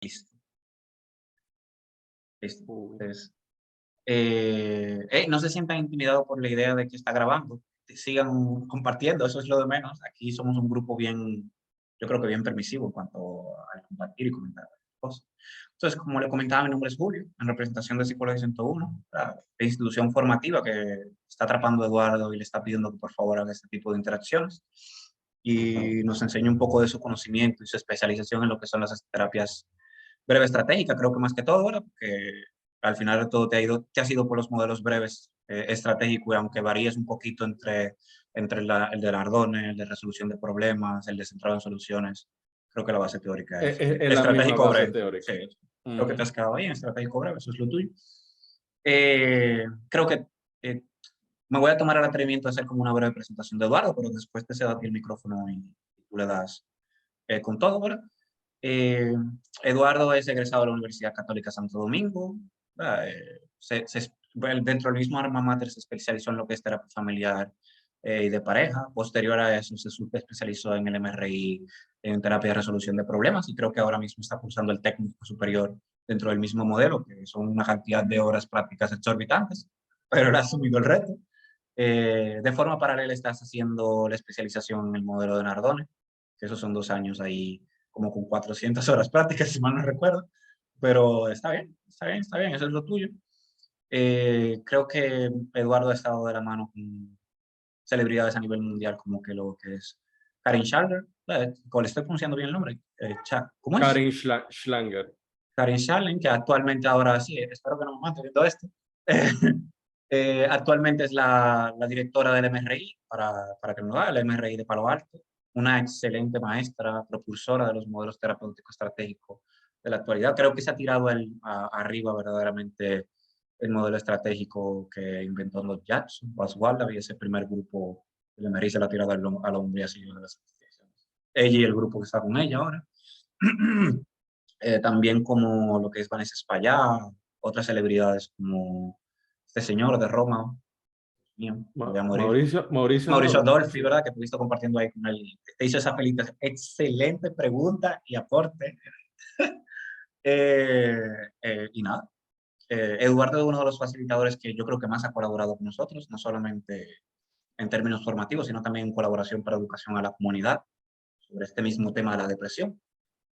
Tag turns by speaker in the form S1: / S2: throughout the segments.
S1: Listo. Listo.
S2: Uy.
S1: Entonces, no se sientan intimidados por la idea de que está grabando. Sigan compartiendo, eso es lo de menos. Aquí somos un grupo bien, yo creo que bien permisivo en cuanto a compartir y comentar cosas. Entonces, como le comentaba, mi nombre es Julio, en representación de Psicología 101, la institución formativa que está atrapando a Eduardo y le está pidiendo que por favor haga este tipo de interacciones y nos enseñe un poco de su conocimiento y su especialización en lo que son las terapias breve estratégica, creo que más que todo, ¿verdad? Porque al final de todo te has ido por los modelos breves estratégicos, y aunque varíes un poquito entre el de Nardone, el de resolución de problemas, el de centrado en soluciones, creo que la base teórica es
S2: Es la misma
S1: estratégico
S2: base
S1: breve.
S2: teórica.
S1: Sí, creo que te
S2: Ujú.
S1: has quedado ahí en estratégico breve, eso es lo tuyo. Creo que me voy a tomar el atrevimiento de hacer como una breve presentación de Eduardo, pero después te cedo a ti el micrófono y tú le das con todo, ¿verdad? Eh, Eduardo es egresado de la Universidad Católica Santo Domingo. Dentro del mismo alma mater se especializó en lo que es terapia familiar y de pareja. Posterior a eso se especializó en el MRI, en terapia de resolución de problemas, y creo que ahora mismo está cursando el técnico superior dentro del mismo modelo, que son una cantidad de horas prácticas exorbitantes, pero él ha asumido el reto. De forma paralela estás haciendo la especialización en el modelo de Nardone, que esos son 2 años ahí como con 400 horas prácticas, si mal no recuerdo, pero está bien, está bien, está bien, eso es lo tuyo. Creo que Eduardo ha estado de la mano con celebridades a nivel mundial, como que lo que es Karin Schaller, le estoy pronunciando bien el nombre, ¿cómo es?
S2: Karin Schlanger.
S1: Karin Schaller, que actualmente ahora sí, espero que no me mate viendo esto. Actualmente es la directora del MRI, para que nos haga el MRI de Palo Alto, una excelente maestra, propulsora de los modelos terapéuticos estratégicos de la actualidad. Creo que se ha tirado arriba verdaderamente el modelo estratégico que inventó los Jackson, Buzz Wallaby, ese primer grupo del MRI se lo ha tirado al hombre así de las investigaciones. Ella y el grupo que está con ella ahora. También como lo que es Vanessa Spallá, otras celebridades como este señor de Roma, mío, me voy a morir.
S2: Mauricio
S1: Mauricio
S2: Adolfo,
S1: Adolfi,
S2: sí.
S1: ¿verdad? Que estuviste compartiendo ahí con él. Te hizo esa excelente pregunta y aporte. Eh, y nada, Eduardo es uno de los facilitadores que yo creo que más ha colaborado con nosotros, no solamente en términos formativos, sino también en colaboración para educación a la comunidad sobre este mismo tema de la depresión.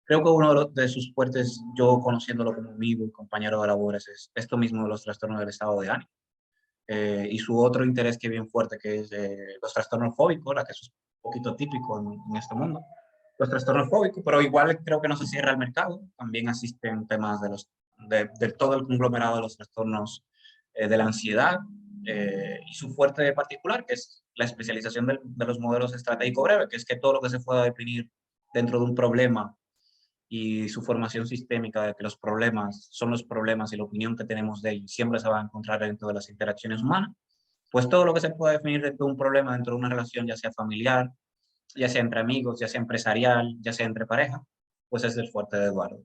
S1: Creo que uno de sus fuertes, yo conociéndolo como amigo y compañero de labores, es esto mismo de los trastornos del estado de ánimo. Y su otro interés que es bien fuerte, que es los trastornos fóbicos, la que es un poquito típico en este mundo. Los trastornos fóbicos, pero igual creo que no se cierra el mercado. También asisten temas de todo el conglomerado de los trastornos de la ansiedad, y su fuerte particular, que es la especialización de los modelos estratégicos breves, que es que todo lo que se pueda definir dentro de un problema y su formación sistémica de que los problemas son los problemas y la opinión que tenemos de ellos siempre se va a encontrar dentro de las interacciones humanas, pues todo lo que se pueda definir dentro de un problema, dentro de una relación, ya sea familiar, ya sea entre amigos, ya sea empresarial, ya sea entre pareja, pues es el fuerte de Eduardo.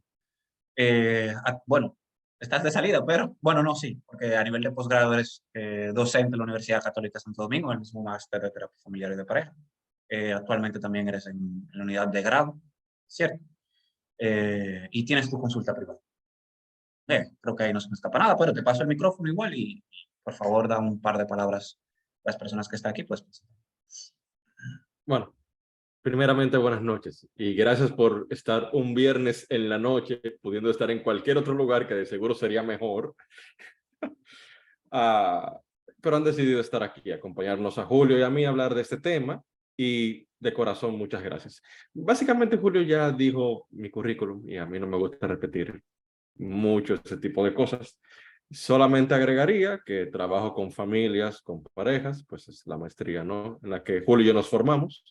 S1: Bueno, estás de salida, pero bueno, no, sí, porque a nivel de posgrado eres docente en la Universidad Católica de Santo Domingo, en el mismo máster de terapia familiar y de pareja. Actualmente también eres en la unidad de grado, ¿cierto? Y tienes tu consulta privada. Creo que ahí no se me escapa nada, pero te paso el micrófono igual y por favor da un par de palabras a las personas que están aquí, pues.
S2: Bueno, primeramente buenas noches y gracias por estar un viernes en la noche, pudiendo estar en cualquier otro lugar que de seguro sería mejor. Ah, pero han decidido estar aquí, acompañarnos a Julio y a mí a hablar de este tema y de corazón muchas gracias. Básicamente Julio ya dijo mi currículum y a mí no me gusta repetir mucho ese tipo de cosas. Solamente agregaría que trabajo con familias, con parejas, pues es la maestría, ¿no? En la que Julio y yo nos formamos.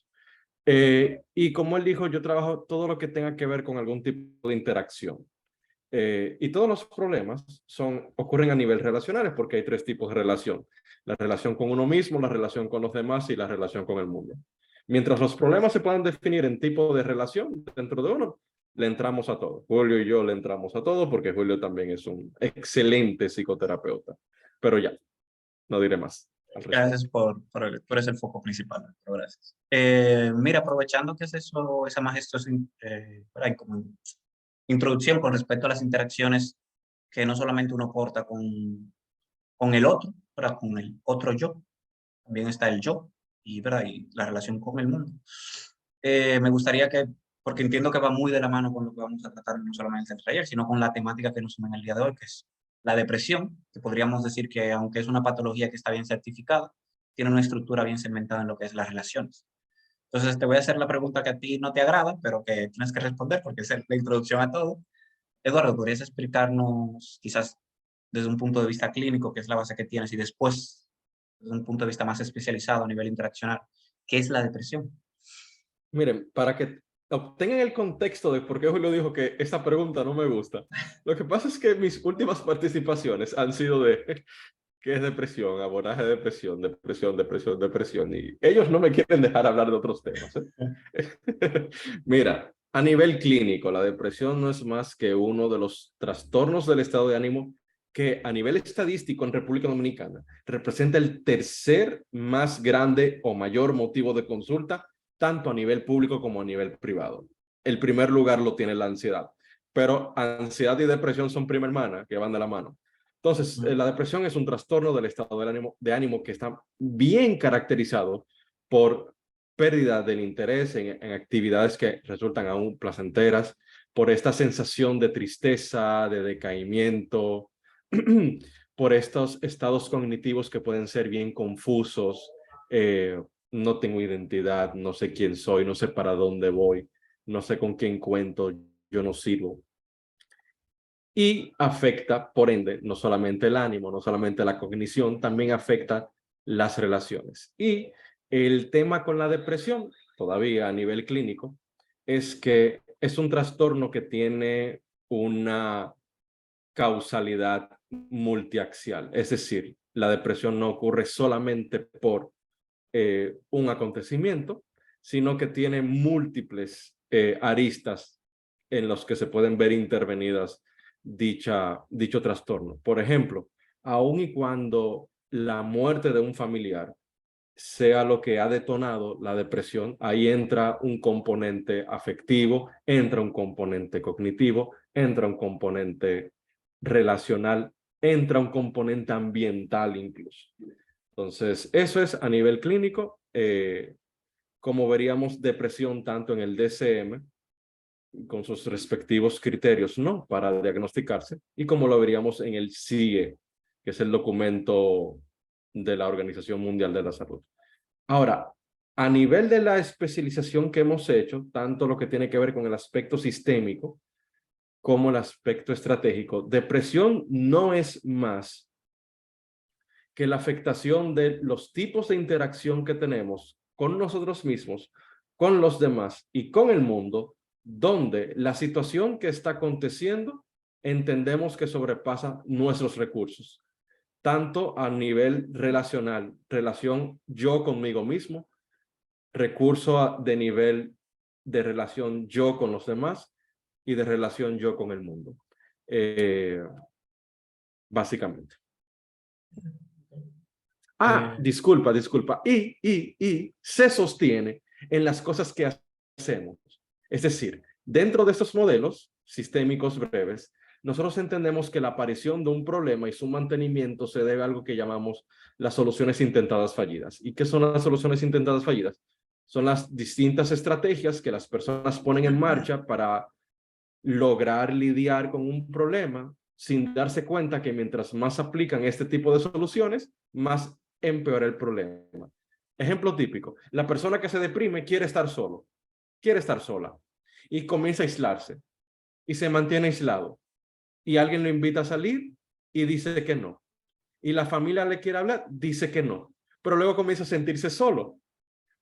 S2: Y como él dijo, yo trabajo todo lo que tenga que ver con algún tipo de interacción. Y todos los problemas ocurren a nivel relacionales porque hay tres tipos de relación. La relación con uno mismo, la relación con los demás y la relación con el mundo. Mientras los problemas se puedan definir en tipo de relación dentro de uno, le entramos a todo. Julio y yo le entramos a todo porque Julio también es un excelente psicoterapeuta. Pero ya, no diré más al respecto.
S1: Gracias por ese foco principal, pero gracias. Mira, aprovechando que es eso, esa majestuosa introducción con respecto a las interacciones que no solamente uno porta con el otro, ¿verdad? Con el otro yo, también está el yo, y, ¿verdad? Y la relación con el mundo. Me gustaría que, porque entiendo que va muy de la mano con lo que vamos a tratar no solamente en el taller, sino con la temática que nos une en el día de hoy, que es la depresión, que podríamos decir que aunque es una patología que está bien certificada, tiene una estructura bien segmentada en lo que es las relaciones. Entonces te voy a hacer la pregunta que a ti no te agrada, pero que tienes que responder porque es la introducción a todo. Eduardo, ¿podrías explicarnos quizás desde un punto de vista clínico, que es la base que tienes, y después desde un punto de vista más especializado a nivel interaccional, qué es la depresión?
S2: Miren, para que obtengan el contexto de por qué Julio dijo que esta pregunta no me gusta, lo que pasa es que mis últimas participaciones han sido de qué es depresión, abordaje de depresión, depresión, depresión, depresión, y ellos no me quieren dejar hablar de otros temas. Mira, a nivel clínico, la depresión no es más que uno de los trastornos del estado de ánimo que a nivel estadístico en República Dominicana representa el tercer más grande o mayor motivo de consulta, tanto a nivel público como a nivel privado. El primer lugar lo tiene la ansiedad, pero ansiedad y depresión son prima hermana, que van de la mano. Entonces, la depresión es un trastorno del estado de ánimo que está bien caracterizado por pérdida del interés en actividades que resultan aún placenteras, por esta sensación de tristeza, de decaimiento, por estos estados cognitivos que pueden ser bien confusos. No tengo identidad, no sé quién soy, no sé para dónde voy, no sé con quién cuento, yo no sirvo. Y afecta, por ende, no solamente el ánimo, no solamente la cognición, también afecta las relaciones. Y el tema con la depresión, todavía a nivel clínico, es que es un trastorno que tiene una causalidad multiaxial. Es decir, la depresión no ocurre solamente por un acontecimiento, sino que tiene múltiples aristas en los que se pueden ver intervenidas dicho trastorno. Por ejemplo, aun y cuando la muerte de un familiar sea lo que ha detonado la depresión, ahí entra un componente afectivo, entra un componente cognitivo, entra un componente relacional, entra un componente ambiental incluso. Entonces, eso es a nivel clínico, como veríamos depresión tanto en el DSM, con sus respectivos criterios, ¿no? Para diagnosticarse, y como lo veríamos en el CIE, que es el documento de la Organización Mundial de la Salud. Ahora, a nivel de la especialización que hemos hecho, tanto lo que tiene que ver con el aspecto sistémico como el aspecto estratégico, depresión no es más que la afectación de los tipos de interacción que tenemos con nosotros mismos, con los demás y con el mundo, donde la situación que está aconteciendo entendemos que sobrepasa nuestros recursos, tanto a nivel relacional, relación yo conmigo mismo, recurso de nivel de relación yo con los demás y de relación yo con el mundo, básicamente. Disculpa. Y se sostiene en las cosas que hacemos. Es decir, dentro de estos modelos sistémicos breves, nosotros entendemos que la aparición de un problema y su mantenimiento se debe a algo que llamamos las soluciones intentadas fallidas. ¿Y qué son las soluciones intentadas fallidas? Son las distintas estrategias que las personas ponen en marcha para lograr lidiar con un problema sin darse cuenta que mientras más aplican este tipo de soluciones, más empeora el problema. Ejemplo típico, la persona que se deprime quiere estar solo, quiere estar sola y comienza a aislarse y se mantiene aislado y alguien lo invita a salir y dice que no. Y la familia le quiere hablar, dice que no, pero luego comienza a sentirse solo.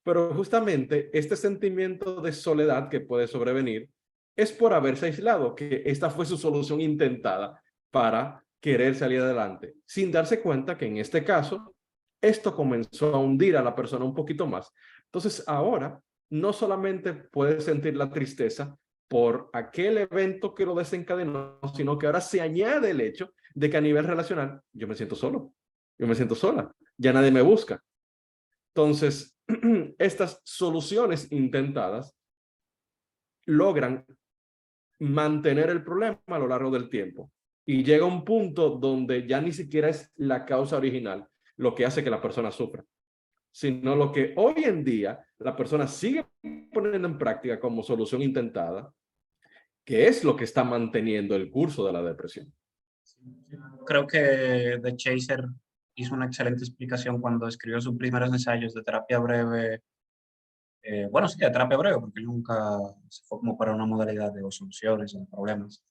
S2: Pero justamente este sentimiento de soledad que puede sobrevenir es por haberse aislado, que esta fue su solución intentada para querer salir adelante, sin darse cuenta que en este caso esto comenzó a hundir a la persona un poquito más. Entonces ahora no solamente puede sentir la tristeza por aquel evento que lo desencadenó, sino que ahora se añade el hecho de que a nivel relacional yo me siento solo, yo me siento sola, ya nadie me busca. Entonces, estas soluciones intentadas logran mantener el problema a lo largo del tiempo. Y llega un punto donde ya ni siquiera es la causa original lo que hace que la persona sufra, sino lo que hoy en día la persona sigue poniendo en práctica como solución intentada, que es lo que está manteniendo el curso de la depresión.
S1: Creo que The Chaser hizo una excelente explicación cuando escribió sus primeros ensayos de terapia breve. Bueno, sí, de terapia breve, porque él nunca se fue como para una modalidad de o soluciones o de problemas,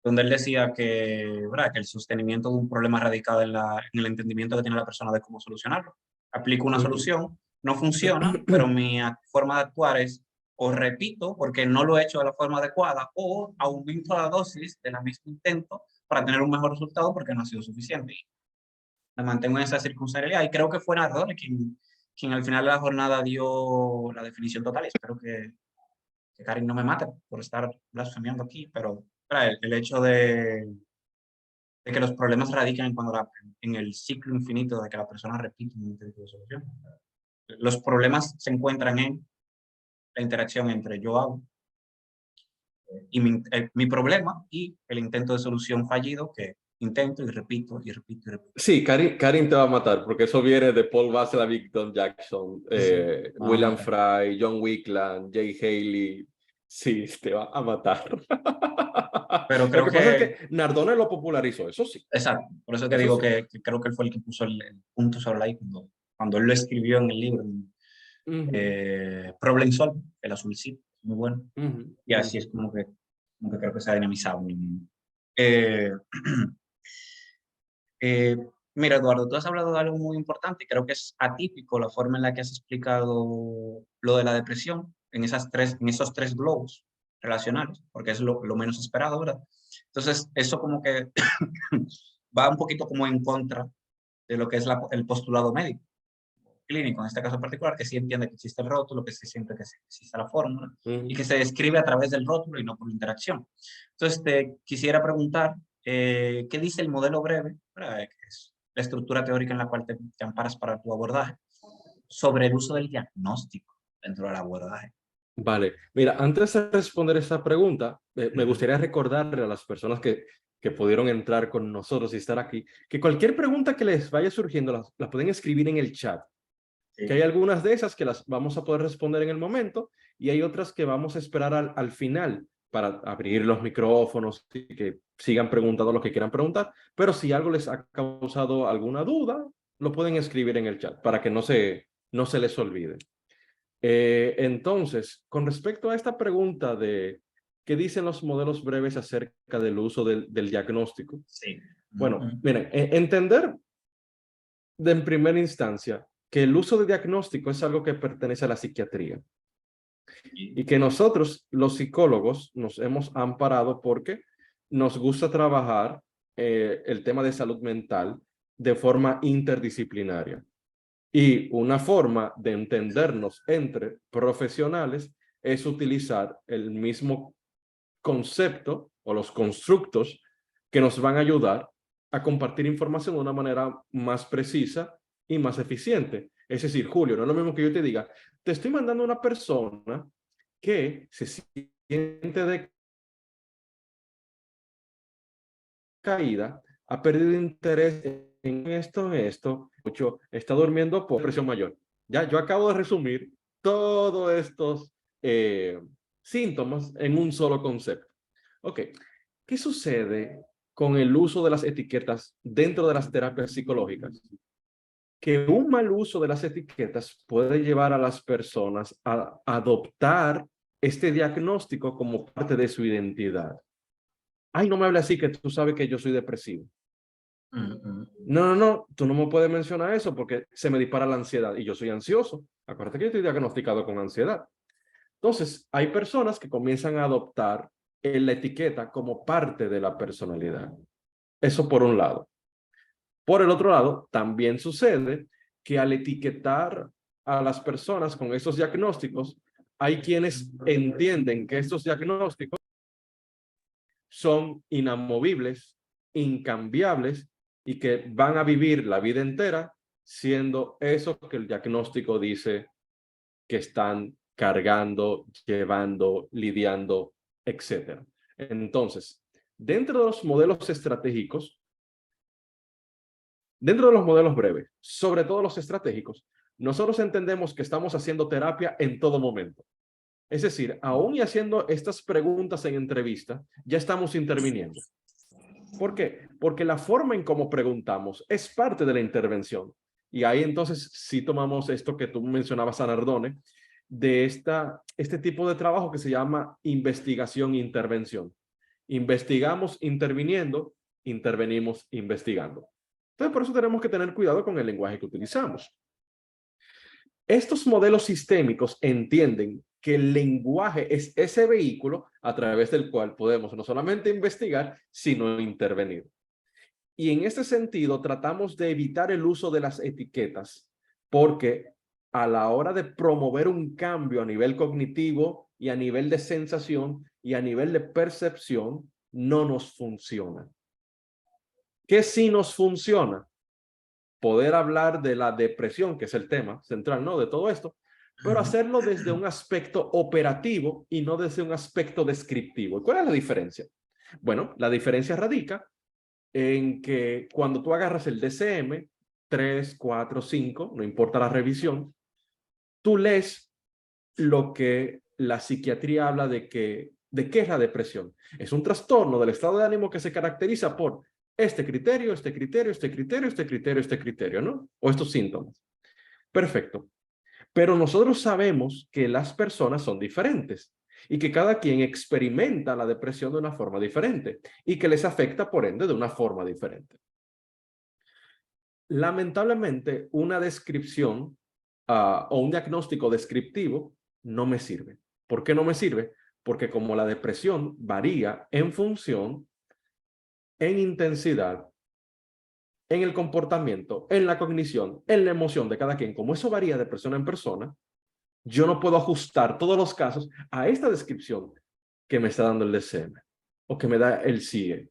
S1: donde él decía que, ¿verdad?, que el sostenimiento de un problema radicaba en el entendimiento que tiene la persona de cómo solucionarlo. Aplico una solución, no funciona, pero mi forma de actuar es o repito porque no lo he hecho de la forma adecuada, o aumento la dosis del mismo intento para tener un mejor resultado porque no ha sido suficiente. Me mantengo en esa circunstancialidad y creo que fue Nardone quien al final de la jornada dio la definición total. Y espero que Karin no me mate por estar blasfemiando aquí, pero el hecho de que los problemas radican en, en el ciclo infinito de que la persona repite un intento de solución. Los problemas se encuentran en la interacción entre yo hago y mi problema y el intento de solución fallido que intento y repito y repito y repito.
S2: Sí, Karin te va a matar, porque eso viene de Paul Watzlawick, Don Jackson, William Fry, John Wickland, Jay Haley. Sí, te va a matar.
S1: Pero
S2: Lo
S1: creo
S2: que pasa es
S1: que,
S2: que Nardone lo popularizó, eso sí.
S1: exacto, por eso que
S2: Eso
S1: digo
S2: sí.
S1: que creo que él fue el que puso el punto sobre la I cuando él lo escribió en el libro. Problem Solve, el azul sí, muy bueno. Y así es como que creo que se ha dinamizado. Eh, eh, Mira, Eduardo, tú has hablado de algo muy importante y creo que es atípico la forma en la que has explicado lo de la depresión en esos tres globos relacionales, porque es lo menos esperado, ¿verdad? Entonces, eso como que va un poquito como en contra de lo que es el postulado médico clínico, en este caso particular, que sí entiende que existe el rótulo, que sí siente que existe la fórmula y que se describe a través del rótulo y no por interacción. Entonces, te quisiera preguntar, ¿qué dice el modelo breve, que es la estructura teórica en la cual te amparas para tu abordaje, sobre el uso del diagnóstico dentro del abordaje?
S2: Vale, mira, antes de responder esta pregunta, me gustaría recordarle a las personas que pudieron entrar con nosotros y estar aquí, que cualquier pregunta que les vaya surgiendo la pueden escribir en el chat,
S1: Sí.
S2: que hay algunas de esas que las vamos a poder responder en el momento y hay otras que vamos a esperar al final para abrir los micrófonos y que sigan preguntando lo que quieran preguntar, pero si algo les ha causado alguna duda, lo pueden escribir en el chat para que no se les olvide. Entonces, con respecto a esta pregunta de qué dicen los modelos breves acerca del uso del diagnóstico,
S1: Sí.
S2: bueno, miren, entender en primera instancia que el uso de diagnóstico es algo que pertenece a la psiquiatría y que nosotros, los psicólogos, nos hemos amparado porque nos gusta trabajar el tema de salud mental de forma interdisciplinaria. Y una forma de entendernos entre profesionales es utilizar el mismo concepto o los constructos que nos van a ayudar a compartir información de una manera más precisa y más eficiente. Es decir, Julio, no es lo mismo que yo te diga, te estoy mandando a una persona que se siente decaída, ha perdido interés en esto, mucho, está durmiendo por presión mayor. Ya, yo acabo de resumir todos estos síntomas en un solo concepto. Ok, ¿qué sucede con el uso de las etiquetas dentro de las terapias psicológicas? Que un mal uso de las etiquetas puede llevar a las personas a adoptar este diagnóstico como parte de su identidad. Ay, no me hable así que tú sabes que yo soy depresivo. No, tú no me puedes mencionar eso porque se me dispara la ansiedad y yo soy ansioso. Acuérdate que yo estoy diagnosticado con ansiedad. Entonces, hay personas que comienzan a adoptar la etiqueta como parte de la personalidad. Eso por un lado. Por el otro lado, también sucede que al etiquetar a las personas con estos diagnósticos, hay quienes entienden que estos diagnósticos son inamovibles, incambiables y que van a vivir la vida entera siendo eso que el diagnóstico dice que están cargando, llevando, lidiando, etc. Entonces, dentro de los modelos estratégicos, dentro de los modelos breves, sobre todo los estratégicos, nosotros entendemos que estamos haciendo terapia en todo momento. Es decir, aún y haciendo estas preguntas en entrevista, ya estamos interviniendo. ¿Por qué? Porque la forma en cómo preguntamos es parte de la intervención. Y ahí entonces sí tomamos esto que tú mencionabas, Nardone, de este tipo de trabajo que se llama investigación e intervención. Investigamos interviniendo, intervenimos investigando. Entonces, por eso tenemos que tener cuidado con el lenguaje que utilizamos. Estos modelos sistémicos entienden que el lenguaje es ese vehículo a través del cual podemos no solamente investigar, sino intervenir. Y en este sentido, tratamos de evitar el uso de las etiquetas, porque a la hora de promover un cambio a nivel cognitivo y a nivel de sensación y a nivel de percepción, no nos funciona. ¿Qué sí nos funciona? Poder hablar de la depresión, que es el tema central, ¿no?, de todo esto, pero hacerlo desde un aspecto operativo y no desde un aspecto descriptivo. ¿Cuál es la diferencia? Bueno, la diferencia radica en que cuando tú agarras el DCM, 3, 4, 5, no importa la revisión, tú lees lo que la psiquiatría habla de qué es la depresión. Es un trastorno del estado de ánimo que se caracteriza por este criterio, este criterio, este criterio, este criterio, este criterio, ¿no? O estos síntomas. Perfecto. Pero nosotros sabemos que las personas son diferentes y que cada quien experimenta la depresión de una forma diferente y que les afecta, por ende, de una forma diferente. Lamentablemente, una descripción o un diagnóstico descriptivo no me sirve. ¿Por qué no me sirve? Porque como la depresión varía en función, en intensidad, en el comportamiento, en la cognición, en la emoción de cada quien, como eso varía de persona en persona, yo no puedo ajustar todos los casos a esta descripción que me está dando el DCM o que me da el CIE.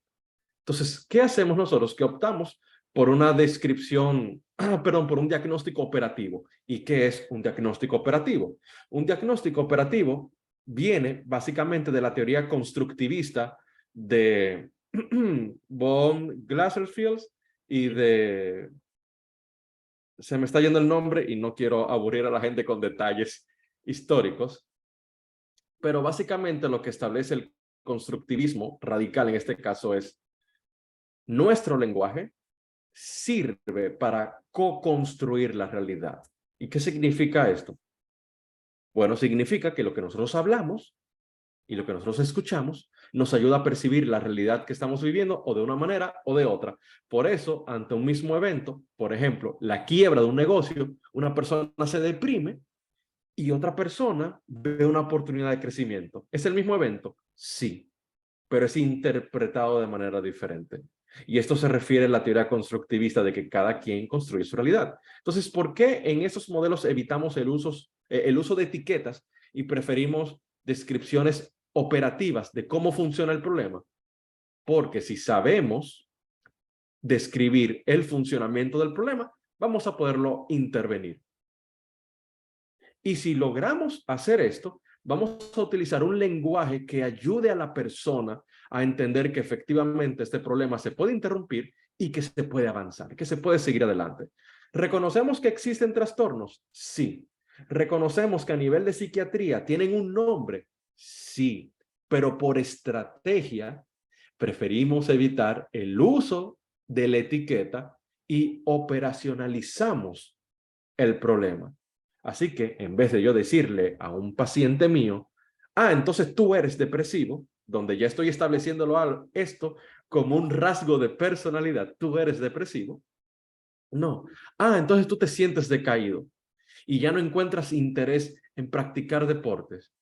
S2: Entonces, ¿qué hacemos nosotros? Que optamos por una descripción, perdón, por un diagnóstico operativo. ¿Y qué es un diagnóstico operativo? Un diagnóstico operativo viene básicamente de la teoría constructivista de von Glaserfeld y de... Se me está yendo el nombre y no quiero aburrir a la gente con detalles históricos, pero básicamente lo que establece el constructivismo radical en este caso es: nuestro lenguaje sirve para co-construir la realidad. ¿Y qué significa esto? Bueno, significa que lo que nosotros hablamos y lo que nosotros escuchamos nos ayuda a percibir la realidad que estamos viviendo o de una manera o de otra. Por eso, ante un mismo evento, por ejemplo, la quiebra de un negocio, una persona se deprime y otra persona ve una oportunidad de crecimiento. ¿Es el mismo evento? Sí, pero es interpretado de manera diferente. Y esto se refiere a la teoría constructivista de que cada quien construye su realidad. Entonces, ¿por qué en esos modelos evitamos el uso de etiquetas y preferimos descripciones operativas de cómo funciona el problema? Porque si sabemos describir el funcionamiento del problema, vamos a poderlo intervenir. Y si logramos hacer esto, vamos a utilizar un lenguaje que ayude a la persona a entender que efectivamente este problema se puede interrumpir y que se puede avanzar, que se puede seguir adelante. ¿Reconocemos que existen trastornos? Sí. ¿Reconocemos que a nivel de psiquiatría tienen un nombre? Sí. Pero por estrategia preferimos evitar el uso de la etiqueta y operacionalizamos el problema. Así que en vez de yo decirle a un paciente mío, entonces tú eres depresivo, donde ya estoy estableciéndolo esto como un rasgo de personalidad, tú eres depresivo. No. Entonces tú te sientes decaído y ya no encuentras interés en practicar deportes.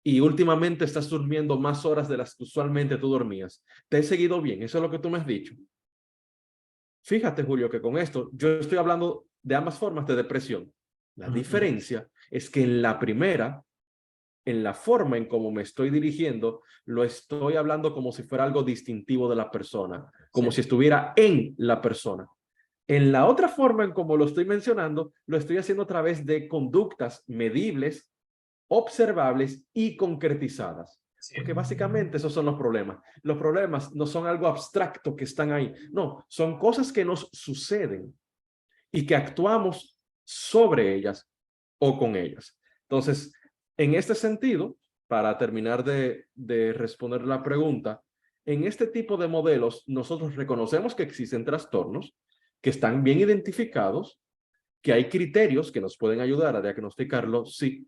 S2: Y últimamente estás durmiendo más horas de las que usualmente tú dormías. ¿Te he seguido bien? Eso es lo que tú me has dicho. Fíjate, Julio, que con esto yo estoy hablando de ambas formas de depresión. La diferencia es que en la primera, en la forma en cómo me estoy dirigiendo, lo estoy hablando como si fuera algo distintivo de la persona, como si estuviera en la persona. En la otra forma en cómo lo estoy mencionando, lo estoy haciendo a través de conductas medibles, observables y concretizadas. Porque básicamente esos son los problemas. Los problemas no son algo abstracto que están ahí. No, son cosas que nos suceden y que actuamos sobre ellas o con ellas. Entonces, en este sentido, para terminar de responder la pregunta, en este tipo de modelos nosotros reconocemos que existen trastornos que están bien identificados, que hay criterios que nos pueden ayudar a diagnosticarlos, sí,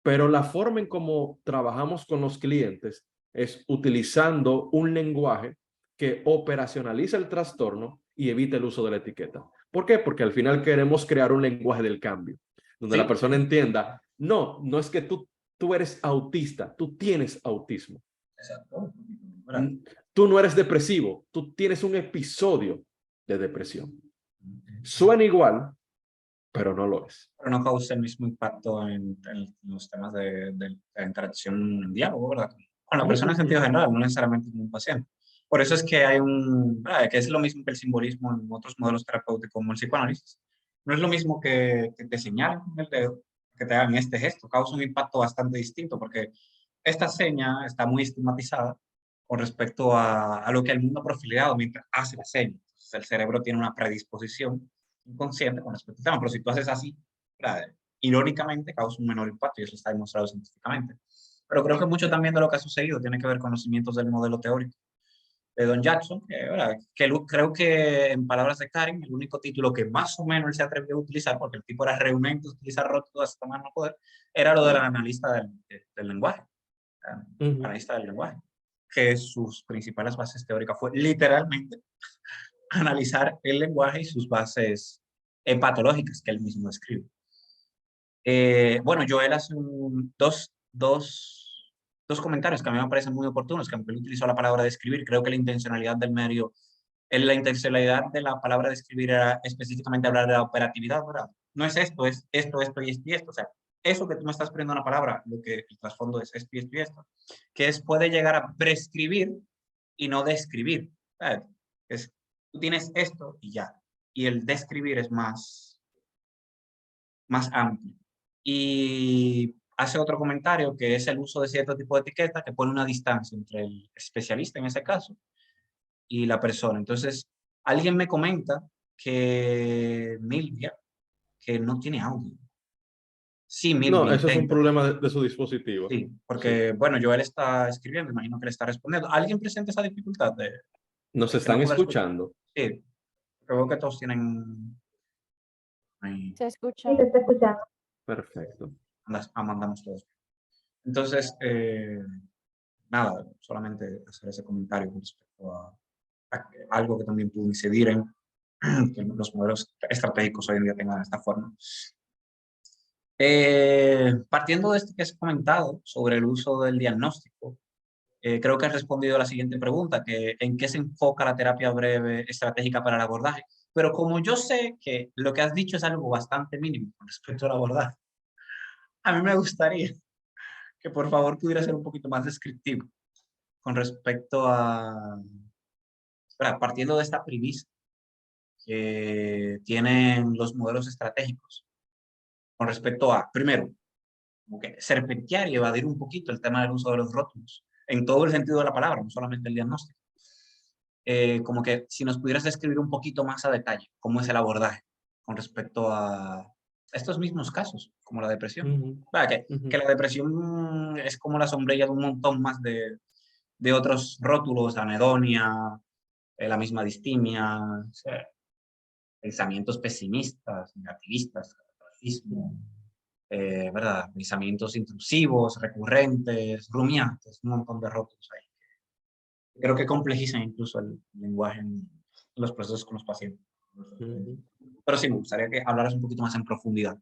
S2: pero la forma en cómo trabajamos con los clientes es utilizando un lenguaje que operacionaliza el trastorno y evita el uso de la etiqueta. ¿Por qué? Porque al final queremos crear un lenguaje del cambio, donde la
S1: Sí,
S2: persona entienda, no es que tú eres autista, tú tienes autismo.
S1: exacto. ¿Verdad?
S2: Tú no eres depresivo, tú tienes un episodio de depresión. Suena igual, pero no lo es.
S1: Pero no causa el mismo impacto en los temas de la interacción en diálogo, ¿verdad? Con la persona en sentido general, no necesariamente con un paciente. Por eso es que hay que es lo mismo que el simbolismo en otros modelos terapéuticos como el psicoanálisis. No es lo mismo que te señalen con el dedo, que te hagan este gesto, causa un impacto bastante distinto porque esta seña está muy estigmatizada con respecto a lo que el mundo ha profilado mientras hace la seña. Entonces, el cerebro tiene una predisposición inconsciente con respecto al tema, pero si tú haces así, ¿verdad? Irónicamente causa un menor impacto y eso está demostrado científicamente. Pero creo que mucho también de lo que ha sucedido tiene que ver con los cimientos del modelo teórico de Don Jackson, creo que en palabras de Karen, el único título que más o menos él se atrevió a utilizar, porque el tipo era reunente, utilizar rótulos hasta más no poder, era lo del analista del lenguaje, analista del lenguaje, que sus principales bases teóricas fue literalmente analizar el lenguaje y sus bases patológicas que él mismo describe. Bueno, Joel hace dos comentarios que a mí me parecen muy oportunos, que aunque él utilizó la palabra describir, creo que la intencionalidad del medio, la intencionalidad de la palabra describir era específicamente hablar de la operatividad, ¿verdad? No es esto, es esto y esto. O sea, eso que tú me estás poniendo una palabra, lo que el trasfondo es esto y esto, que puede llegar a prescribir y no describir. ¿Sabes? Tú tienes esto y ya. Y el describir es más amplio. Y hace otro comentario que es el uso de cierto tipo de etiqueta que pone una distancia entre el especialista en ese caso y la persona. Entonces, alguien me comenta que Milvia, que no tiene audio. Sí,
S2: No,
S1: Milvia
S2: eso es un
S1: intenta.
S2: problema de su dispositivo.
S1: Sí,
S2: Sí.
S1: porque, bueno, Joel está escribiendo, imagino que le está respondiendo. ¿Alguien presenta esa dificultad
S2: Nos
S1: de que no
S2: están
S1: pueda escuchar?
S2: escuchando.
S1: Sí, creo que todos tienen ahí,
S3: Se
S4: Sí,
S3: escucha.
S4: te está escuchando.
S2: Perfecto.
S1: mandamos todos. Entonces, nada, solamente hacer ese comentario con respecto a algo que también pudo incidir en que los modelos estratégicos hoy en día tengan esta forma. Partiendo de esto que has comentado sobre el uso del diagnóstico, creo que has respondido a la siguiente pregunta, que en qué se enfoca la terapia breve estratégica para el abordaje. Pero como yo sé que lo que has dicho es algo bastante mínimo con respecto al abordaje, a mí me gustaría que por favor pudiera ser un poquito más descriptivo con respecto partiendo de esta premisa que tienen los modelos estratégicos con respecto a, primero, como que serpentear y evadir un poquito el tema del uso de los rótulos, en todo el sentido de la palabra, no solamente el diagnóstico. Como que si nos pudieras describir un poquito más a detalle cómo es el abordaje con respecto a estos mismos casos, como la depresión. Que la depresión es como la sombrilla de un montón más de otros rótulos, anedonia, la misma distimia, o sea, pensamientos pesimistas, negativistas, catastrofismo, ¿verdad? Pensamientos intrusivos, recurrentes, rumiantes, un montón de rótulos ahí. Creo que complejizan incluso el lenguaje en los procesos con los pacientes. Pero sí, me gustaría que hablaras un poquito más en profundidad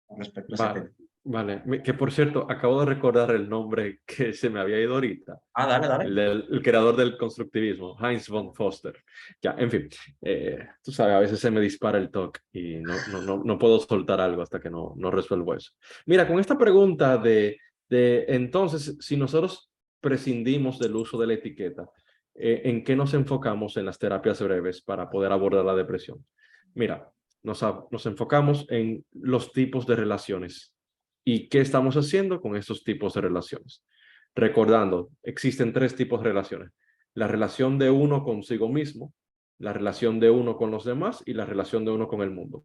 S1: con respecto a ese tema.
S2: Vale. Que por cierto, acabo de recordar el nombre que se me había ido ahorita.
S1: Dale, dale.
S2: El creador del constructivismo, Heinz von Foster. Ya, en fin, tú sabes, a veces se me dispara el toque y no puedo soltar algo hasta que no resuelvo eso. Mira, con esta pregunta entonces, si nosotros prescindimos del uso de la etiqueta, ¿en qué nos enfocamos en las terapias breves para poder abordar la depresión? Mira, nos enfocamos en los tipos de relaciones y qué estamos haciendo con estos tipos de relaciones. Recordando, existen 3 tipos de relaciones. La relación de uno consigo mismo, la relación de uno con los demás y la relación de uno con el mundo.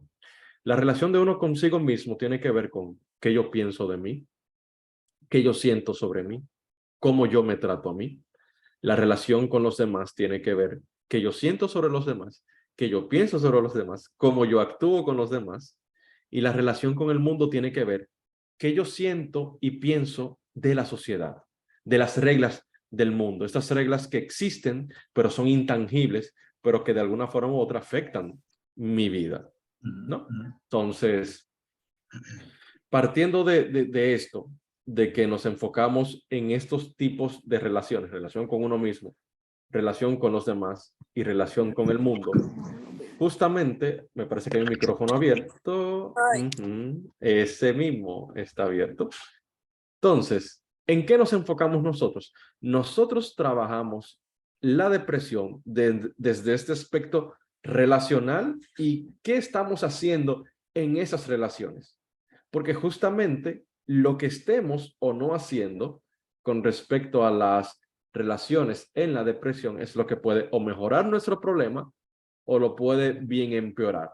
S2: La relación de uno consigo mismo tiene que ver con qué yo pienso de mí, qué yo siento sobre mí, cómo yo me trato a mí. La relación con los demás tiene que ver qué yo siento sobre los demás, qué yo pienso sobre los demás, cómo yo actúo con los demás. Y la relación con el mundo tiene que ver qué yo siento y pienso de la sociedad, de las reglas del mundo. Estas reglas que existen, pero son intangibles, pero que de alguna forma u otra afectan mi vida, ¿no? Entonces, partiendo de esto, de que nos enfocamos en estos tipos de relaciones, relación con uno mismo, relación con los demás y relación con el mundo, justamente, me parece que hay un micrófono abierto. Ese mismo está abierto. Entonces, ¿en qué nos enfocamos nosotros? Nosotros trabajamos la depresión desde este aspecto relacional y qué estamos haciendo en esas relaciones. Porque justamente lo que estemos o no haciendo con respecto a las relaciones en la depresión es lo que puede o mejorar nuestro problema o lo puede bien empeorar.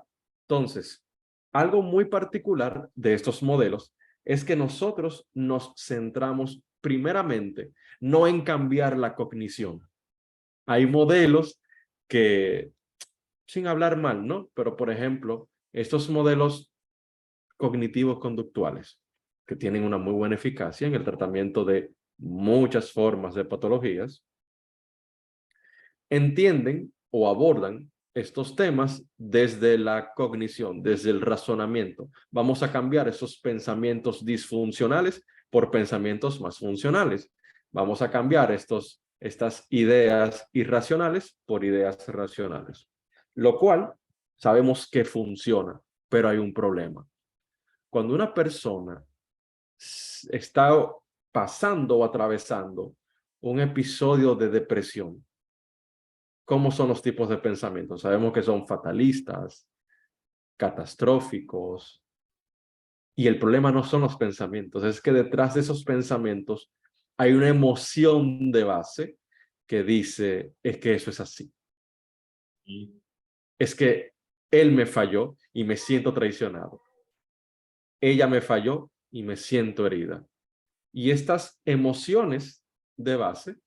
S2: Entonces, algo muy particular de estos modelos es que nosotros nos centramos primeramente no en cambiar la cognición. Hay modelos que, sin hablar mal, ¿no? Pero, por ejemplo, estos modelos cognitivos conductuales que tienen una muy buena eficacia en el tratamiento de muchas formas de patologías, entienden o abordan estos temas desde la cognición, desde el razonamiento. Vamos a cambiar esos pensamientos disfuncionales por pensamientos más funcionales. Vamos a cambiar estas ideas irracionales por ideas racionales. Lo cual sabemos que funciona, pero hay un problema. Cuando una persona está pasando o atravesando un episodio de depresión, ¿cómo son los tipos de pensamientos? Sabemos que son fatalistas, catastróficos, y el problema no son los pensamientos, es que detrás de esos pensamientos hay una emoción de base que dice, es que eso es así. Es que él me falló y me siento traicionado. Ella me falló y me siento herida. Y estas emociones de base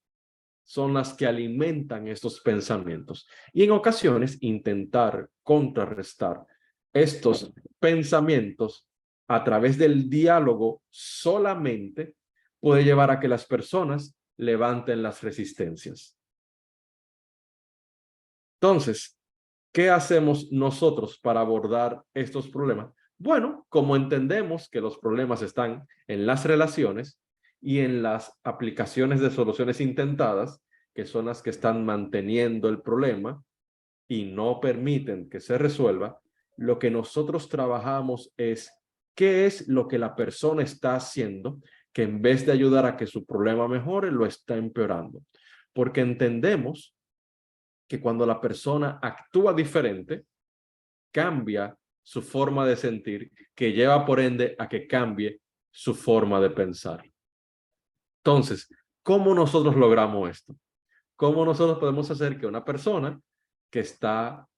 S2: son las que alimentan estos pensamientos. Y en ocasiones intentar contrarrestar estos pensamientos a través del diálogo solamente puede llevar a que las personas levanten las resistencias. Entonces, ¿qué hacemos nosotros para abordar estos problemas? Bueno, como entendemos que los problemas están en las relaciones y en las aplicaciones de soluciones intentadas, que son las que están manteniendo el problema y no permiten que se resuelva, lo que nosotros trabajamos es qué es lo que la persona está haciendo que en vez de ayudar a que su problema mejore, lo está empeorando. Porque entendemos que cuando la persona actúa diferente, cambia su forma de sentir, que lleva por ende a que cambie su forma de pensar. Entonces, ¿cómo nosotros logramos esto? ¿Cómo nosotros podemos hacer que una persona que está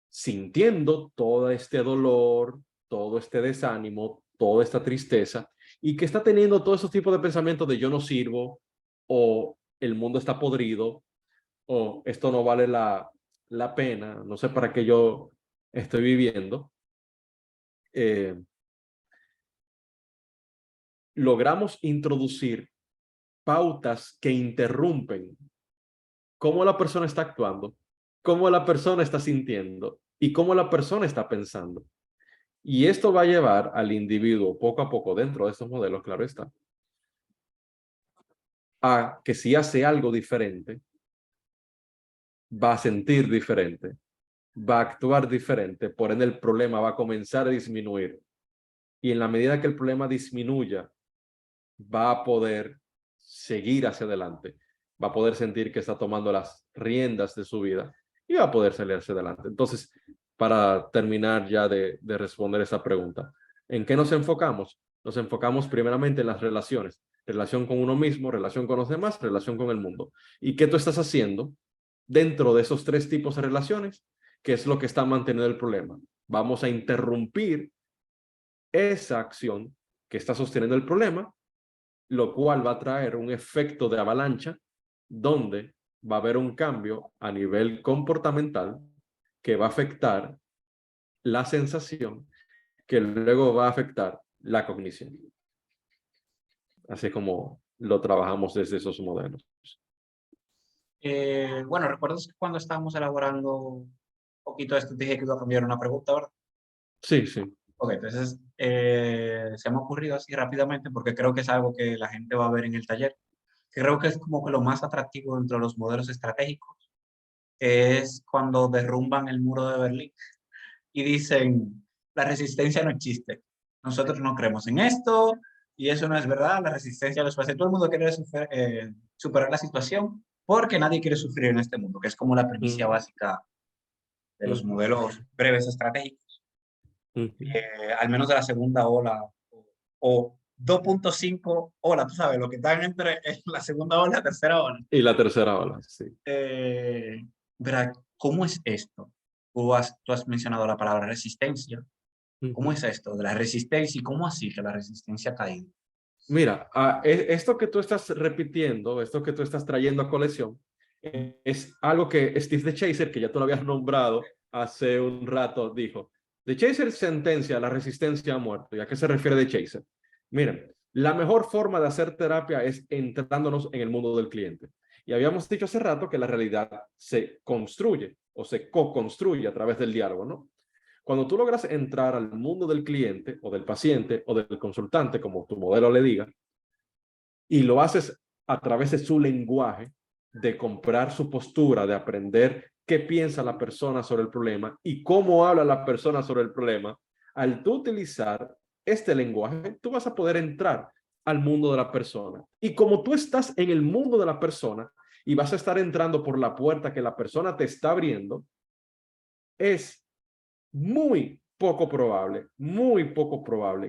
S2: sintiendo todo este dolor, todo este desánimo, toda esta tristeza, y que está teniendo todos esos tipos de pensamientos de yo no sirvo, o el mundo está podrido, o esto no vale la pena, no sé para qué yo estoy viviendo, logramos introducir pautas que interrumpen cómo la persona está actuando, cómo la persona está sintiendo y cómo la persona está pensando. Y esto va a llevar al individuo poco a poco dentro de estos modelos, claro está, a que si hace algo diferente, va a sentir diferente, va a actuar diferente, por ende el problema va a comenzar a disminuir. Y en la medida que el problema disminuya, va a poder seguir hacia adelante, va a poder sentir que está tomando las riendas de su vida y va a poder salir hacia adelante. Entonces, para terminar ya de responder esa pregunta, ¿en qué nos enfocamos? Nos enfocamos primeramente en las relaciones. Relación con uno mismo, relación con los demás, relación con el mundo. ¿Y qué tú estás haciendo dentro de esos tres tipos de relaciones? ¿Qué es lo que está manteniendo el problema? Vamos a interrumpir esa acción que está sosteniendo el problema, lo cual va a traer un efecto de avalancha donde va a haber un cambio a nivel comportamental que va a afectar la sensación, que luego va a afectar la cognición. Así como lo trabajamos desde esos modelos.
S1: Bueno, ¿recuerdas que cuando estábamos elaborando un poquito esto, dije que iba a cambiar una pregunta, ¿verdad?
S2: Sí, sí.
S1: Ok, entonces se me ha ocurrido así rápidamente porque creo que es algo que la gente va a ver en el taller. Creo que es como que lo más atractivo dentro de los modelos estratégicos es cuando derrumban el muro de Berlín y dicen, la resistencia no existe. Nosotros no creemos en esto y eso no es verdad. La resistencia lo hace. Todo el mundo quiere superar la situación porque nadie quiere sufrir en este mundo, que es como la premisa
S2: Mm,
S1: básica de los
S2: mm,
S1: modelos breves estratégicos,
S2: mm.
S1: al menos de la segunda ola o 2.5 ola, tú sabes, lo que están entre la segunda ola y la tercera ola.
S2: Y la tercera ola, sí.
S1: Verá, ¿cómo es esto? Tú has mencionado la palabra resistencia. ¿Cómo
S2: Ujú.
S1: es esto de la resistencia y cómo así que la resistencia ha caído?
S2: Mira, esto que tú estás repitiendo, esto que tú estás trayendo a colección, es algo que Steve de Chaser, que ya tú lo habías nombrado hace un rato, dijo. De Chaser sentencia la resistencia a muerte. ¿Y a qué se refiere de Chaser? Miren, la mejor forma de hacer terapia es entrándonos en el mundo del cliente. Y habíamos dicho hace rato que la realidad se construye o se co-construye a través del diálogo, ¿no? Cuando tú logras entrar al mundo del cliente o del paciente o del consultante, como tu modelo le diga, y lo haces a través de su lenguaje, de comprar su postura, de aprender qué piensa la persona sobre el problema y cómo habla la persona sobre el problema, al tú utilizar este lenguaje, tú vas a poder entrar al mundo de la persona. Y como tú estás en el mundo de la persona y vas a estar entrando por la puerta que la persona te está abriendo, es muy poco probable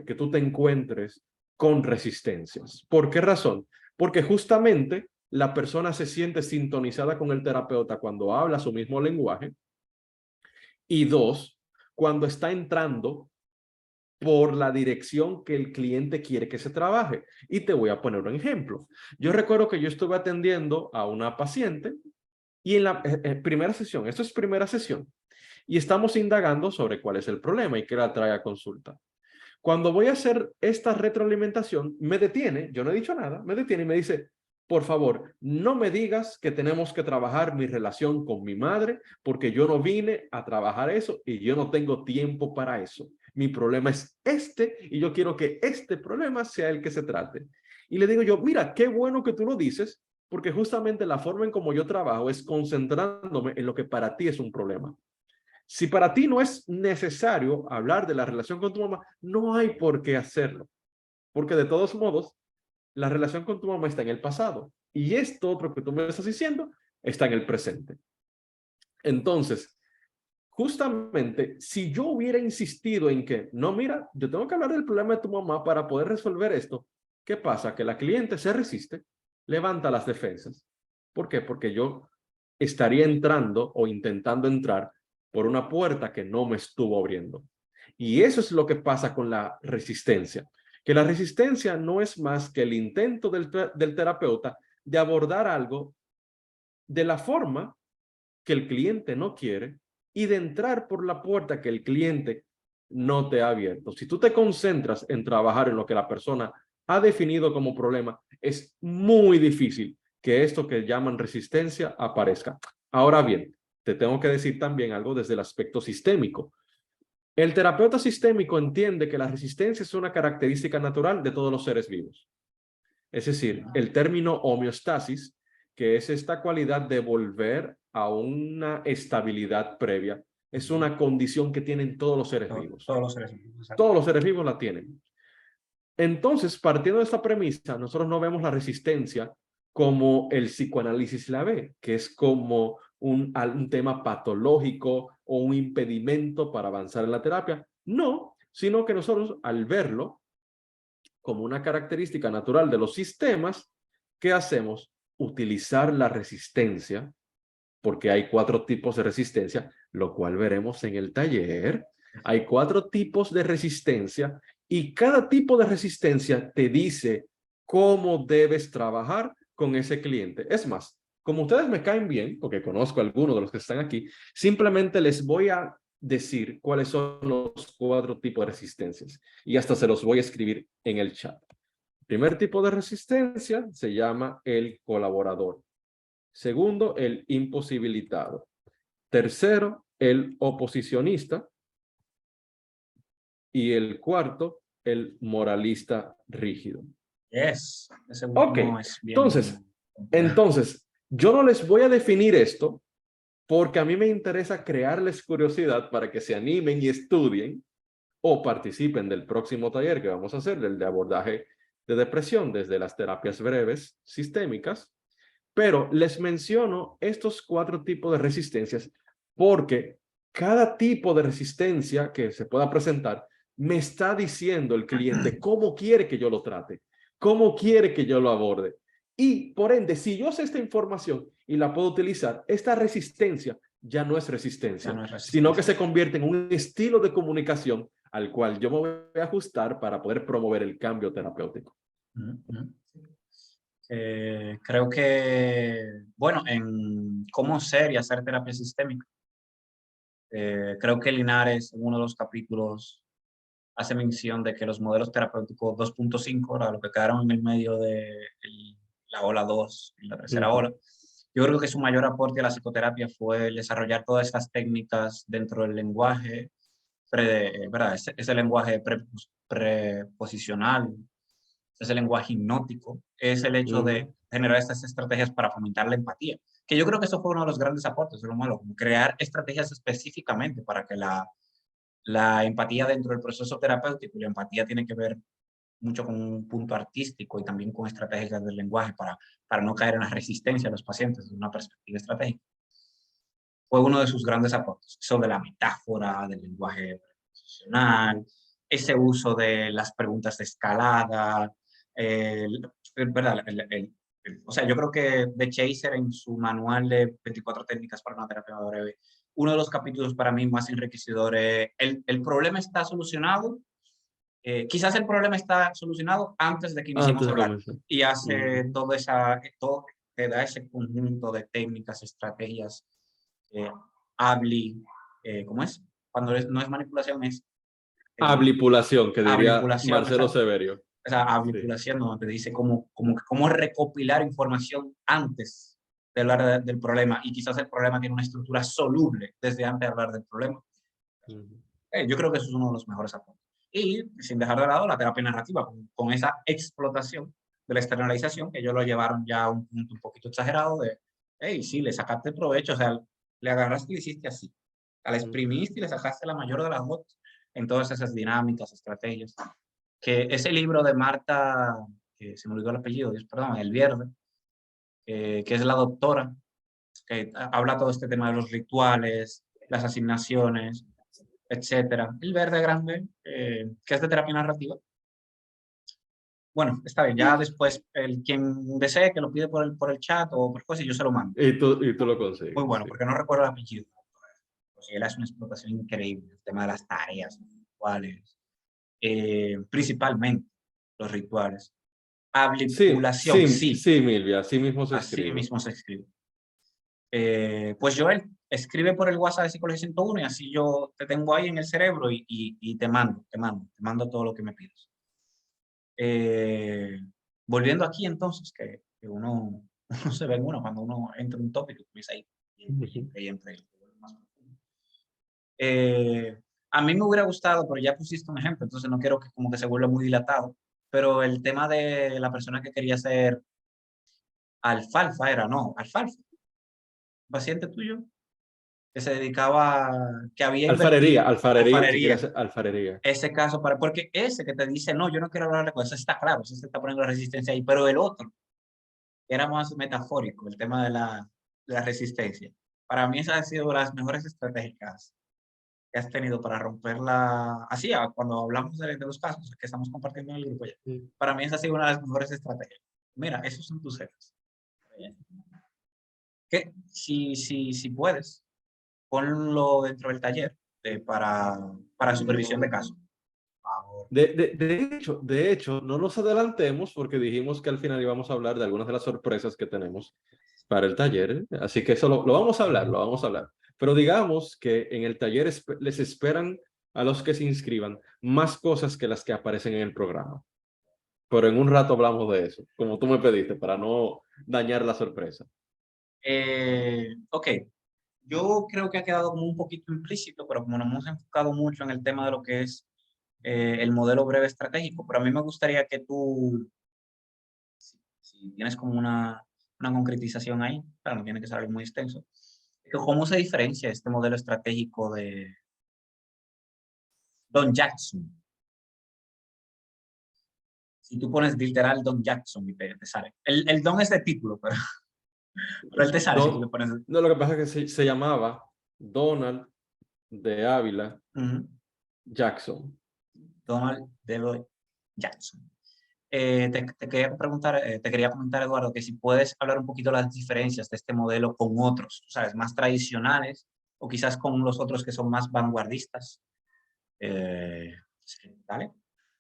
S2: que tú te encuentres con resistencias. ¿Por qué razón? Porque justamente la persona se siente sintonizada con el terapeuta cuando habla su mismo lenguaje y dos, cuando está entrando por la dirección que el cliente quiere que se trabaje. Y te voy a poner un ejemplo. Yo recuerdo que yo estuve atendiendo a una paciente y en la primera sesión, esto es primera sesión, y estamos indagando sobre cuál es el problema y qué la trae a consulta. Cuando voy a hacer esta retroalimentación, me detiene, yo no he dicho nada, me detiene y me dice, por favor, no me digas que tenemos que trabajar mi relación con mi madre, porque yo no vine a trabajar eso y yo no tengo tiempo para eso. Mi problema es este y yo quiero que este problema sea el que se trate. Y le digo yo, mira, qué bueno que tú lo dices, porque justamente la forma en como yo trabajo es concentrándome en lo que para ti es un problema. Si para ti no es necesario hablar de la relación con tu mamá, no hay por qué hacerlo, porque de todos modos, la relación con tu mamá está en el pasado y esto otro que tú me estás diciendo está en el presente. Entonces, justamente, si yo hubiera insistido en que, no, mira, yo tengo que hablar del problema de tu mamá para poder resolver esto, ¿qué pasa? Que la cliente se resiste, levanta las defensas. ¿Por qué? Porque yo estaría entrando o intentando entrar por una puerta que no me estuvo abriendo. Y eso es lo que pasa con la resistencia, que la resistencia no es más que el intento del terapeuta de abordar algo de la forma que el cliente no quiere y de entrar por la puerta que el cliente no te ha abierto. Si tú te concentras en trabajar en lo que la persona ha definido como problema, es muy difícil que esto que llaman resistencia aparezca. Ahora bien, te tengo que decir también algo desde el aspecto sistémico. El terapeuta sistémico entiende que la resistencia es una característica natural de todos los seres vivos. Es decir, el término homeostasis, que es esta cualidad de volver a una estabilidad previa, es una condición que tienen todos los seres vivos.
S1: Todos los seres humanos. Exacto.
S2: Todos los seres vivos la tienen. Entonces, partiendo de esta premisa, nosotros no vemos la resistencia como el psicoanálisis la ve, que es como un tema patológico o un impedimento para avanzar en la terapia. No, sino que nosotros al verlo, como una característica natural de los sistemas, ¿qué hacemos? Utilizar la resistencia, porque hay 4 tipos de resistencia, lo cual veremos en el taller. Hay 4 tipos de resistencia y cada tipo de resistencia te dice cómo debes trabajar con ese cliente. Es más, como ustedes me caen bien, porque conozco a algunos de los que están aquí, simplemente les voy a decir cuáles son los 4 tipos de resistencias y hasta se los voy a escribir en el chat. El primer tipo de resistencia se llama el colaborador. Segundo, el imposibilitado. Tercero, el oposicionista. Y el cuarto, el moralista rígido.
S1: Ese
S2: Ok,
S1: último es bien
S2: entonces,
S1: complejo.
S2: yo no les voy a definir esto porque a mí me interesa crearles curiosidad para que se animen y estudien o participen del próximo taller que vamos a hacer, del de abordaje de depresión desde las terapias breves sistémicas. Pero les menciono estos 4 tipos de resistencias porque cada tipo de resistencia que se pueda presentar me está diciendo el cliente cómo quiere que yo lo trate, cómo quiere que yo lo aborde. Y por ende, si yo sé esta información y la puedo utilizar, esta resistencia ya no es
S1: Ya
S2: resistencia,
S1: no es
S2: sino que
S1: resistencia.
S2: se convierte en un estilo de comunicación al cual yo me voy a ajustar para poder promover el cambio terapéutico.
S1: Creo que, bueno, en cómo ser y hacer terapia sistémica, creo que Linares, en uno de los capítulos, hace mención de que los modelos terapéuticos 2.5, lo que quedaron en el medio de la ola 2 y la tercera ola, yo creo que su mayor aporte a la psicoterapia fue el desarrollar todas estas técnicas dentro del lenguaje, ¿verdad? Ese lenguaje preposicional, ese lenguaje hipnótico, es el hecho de generar estas estrategias para fomentar la empatía, que yo creo que eso fue uno de los grandes aportes de lo malo, como crear estrategias específicamente para que la empatía dentro del proceso terapéutico, y la empatía tiene que ver mucho con un punto artístico y también con estrategias del lenguaje para no caer en la resistencia de los pacientes desde una perspectiva estratégica. Fue uno de sus grandes aportes, eso de la metáfora, del lenguaje profesional, ese uso de las preguntas de escalada, ¿verdad? O sea, yo creo que The Chaser en su manual de 24 técnicas para una terapia breve, uno de los capítulos para mí más enriquecedores, el problema está solucionado, quizás el problema está solucionado antes de que iniciemos
S2: Antes
S1: a
S2: de
S1: hablar
S2: comenzar.
S1: y hace todo, te da ese conjunto de técnicas, estrategias, habli, ¿cómo es? Cuando no es manipulación, es
S2: Ablipulación, que diría
S1: hablipulación,
S2: Marcelo
S1: exacto.
S2: Severio.
S1: Esa
S2: Sí.
S1: hablipulación donde te dice cómo recopilar información antes de hablar del problema y quizás el problema tiene una estructura soluble desde antes de hablar del problema. Yo creo que eso es uno de los mejores apuntes. Y sin dejar de lado la terapia narrativa, con esa explotación de la externalización, que ellos lo llevaron ya a un punto un poquito exagerado de, hey, sí, le sacaste provecho, o sea, le agarraste y le hiciste así, la exprimiste y le sacaste la mayor de las gotas en todas esas dinámicas, estrategias. Que ese libro de Marta, que se me olvidó el apellido, perdón, El Verde, que es la doctora, que habla todo este tema de los rituales, las asignaciones, etcétera. El Verde Grande, que es de terapia narrativa. Bueno, está bien, ya después quien desee que lo pide por el chat o por cosas, yo se lo mando.
S2: Y tú lo
S1: Muy
S2: consigues,
S1: bueno,
S2: sí.
S1: porque no recuerdo el apellido. Pues él hace una explotación increíble, el tema de las tareas, los rituales, principalmente los rituales.
S2: Sí,
S1: Hablipulación,
S2: sí,
S1: sí,
S2: sí, Milvia, así mismo se
S1: así
S2: escribe.
S1: mismo se escribe. Pues Joel, escribe por el WhatsApp de Psicología 101 y así yo te tengo ahí en el cerebro y te mando todo lo que me pides. Volviendo aquí entonces, que uno se ve en uno cuando uno entra en un tópico, empieza ahí, y entra más profundo. A mí me hubiera gustado, pero ya pusiste un ejemplo, entonces no quiero que como que se vuelva muy dilatado, pero el tema de la persona que quería ser alfalfa era, no, alfalfa, paciente tuyo, que se dedicaba, que había
S2: Alfarería,
S1: invertido,
S2: alfarería, que quiere
S1: alfarería,
S2: hacer alfarería.
S1: ese caso, porque ese que te dice, no, yo no quiero hablar de cosas, está claro, ese se está poniendo la resistencia ahí, pero el otro era más metafórico, el tema de la resistencia. Para mí esa ha sido de las mejores estratégicas que has tenido para así, cuando hablamos de los casos que estamos compartiendo en el grupo ya. Para mí esa ha sido una de las mejores estrategias. Mira, esos son tus jefes. Que si puedes, ponlo dentro del taller para supervisión de casos.
S2: De hecho, no nos adelantemos porque dijimos que al final íbamos a hablar de algunas de las sorpresas que tenemos para el taller, así que eso lo vamos a hablar, lo vamos a hablar. Pero digamos que en el taller les esperan a los que se inscriban más cosas que las que aparecen en el programa. Pero en un rato hablamos de eso, como tú me pediste, para no dañar la sorpresa.
S1: Ok, yo creo que ha quedado como un poquito implícito, pero como nos hemos enfocado mucho en el tema de lo que es el modelo breve estratégico, pero a mí me gustaría que tú, si tienes como una concretización ahí, claro, no tiene que ser algo muy extenso, que cómo se diferencia este modelo estratégico de Don Jackson. Si tú pones literal Don Jackson y te sale. El Don es de título, pero él te sale si tú le pones.
S2: No, lo que pasa es que se llamaba Donald de Ávila Jackson.
S1: Donald Deloy Jackson. Te quería preguntar, te quería comentar, Eduardo, que si puedes hablar un poquito de las diferencias de este modelo con otros, ¿sabes? Más tradicionales o quizás con los otros que son más vanguardistas. Sí, ¿vale?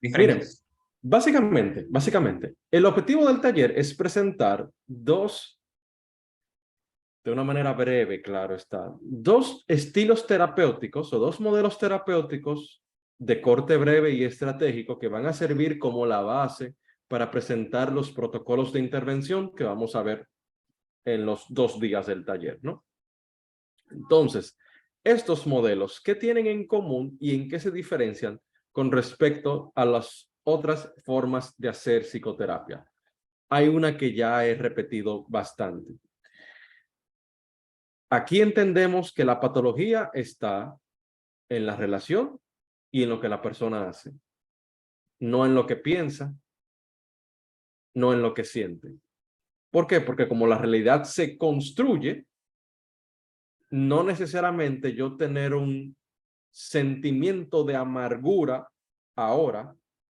S2: Miren,
S1: Diferencias.
S2: básicamente, el objetivo del taller es presentar de una manera breve, claro está, dos estilos terapéuticos o dos modelos terapéuticos de corte breve y estratégico que van a servir como la base para presentar los protocolos de intervención que vamos a ver en los 2 días del taller, ¿no? Entonces, estos modelos, ¿qué tienen en común y en qué se diferencian con respecto a las otras formas de hacer psicoterapia? Hay una que ya he repetido bastante. Aquí entendemos que la patología está en la relación y en lo que la persona hace, no en lo que piensa, no en lo que siente. ¿Por qué? Porque como la realidad se construye, no necesariamente yo tener un sentimiento de amargura ahora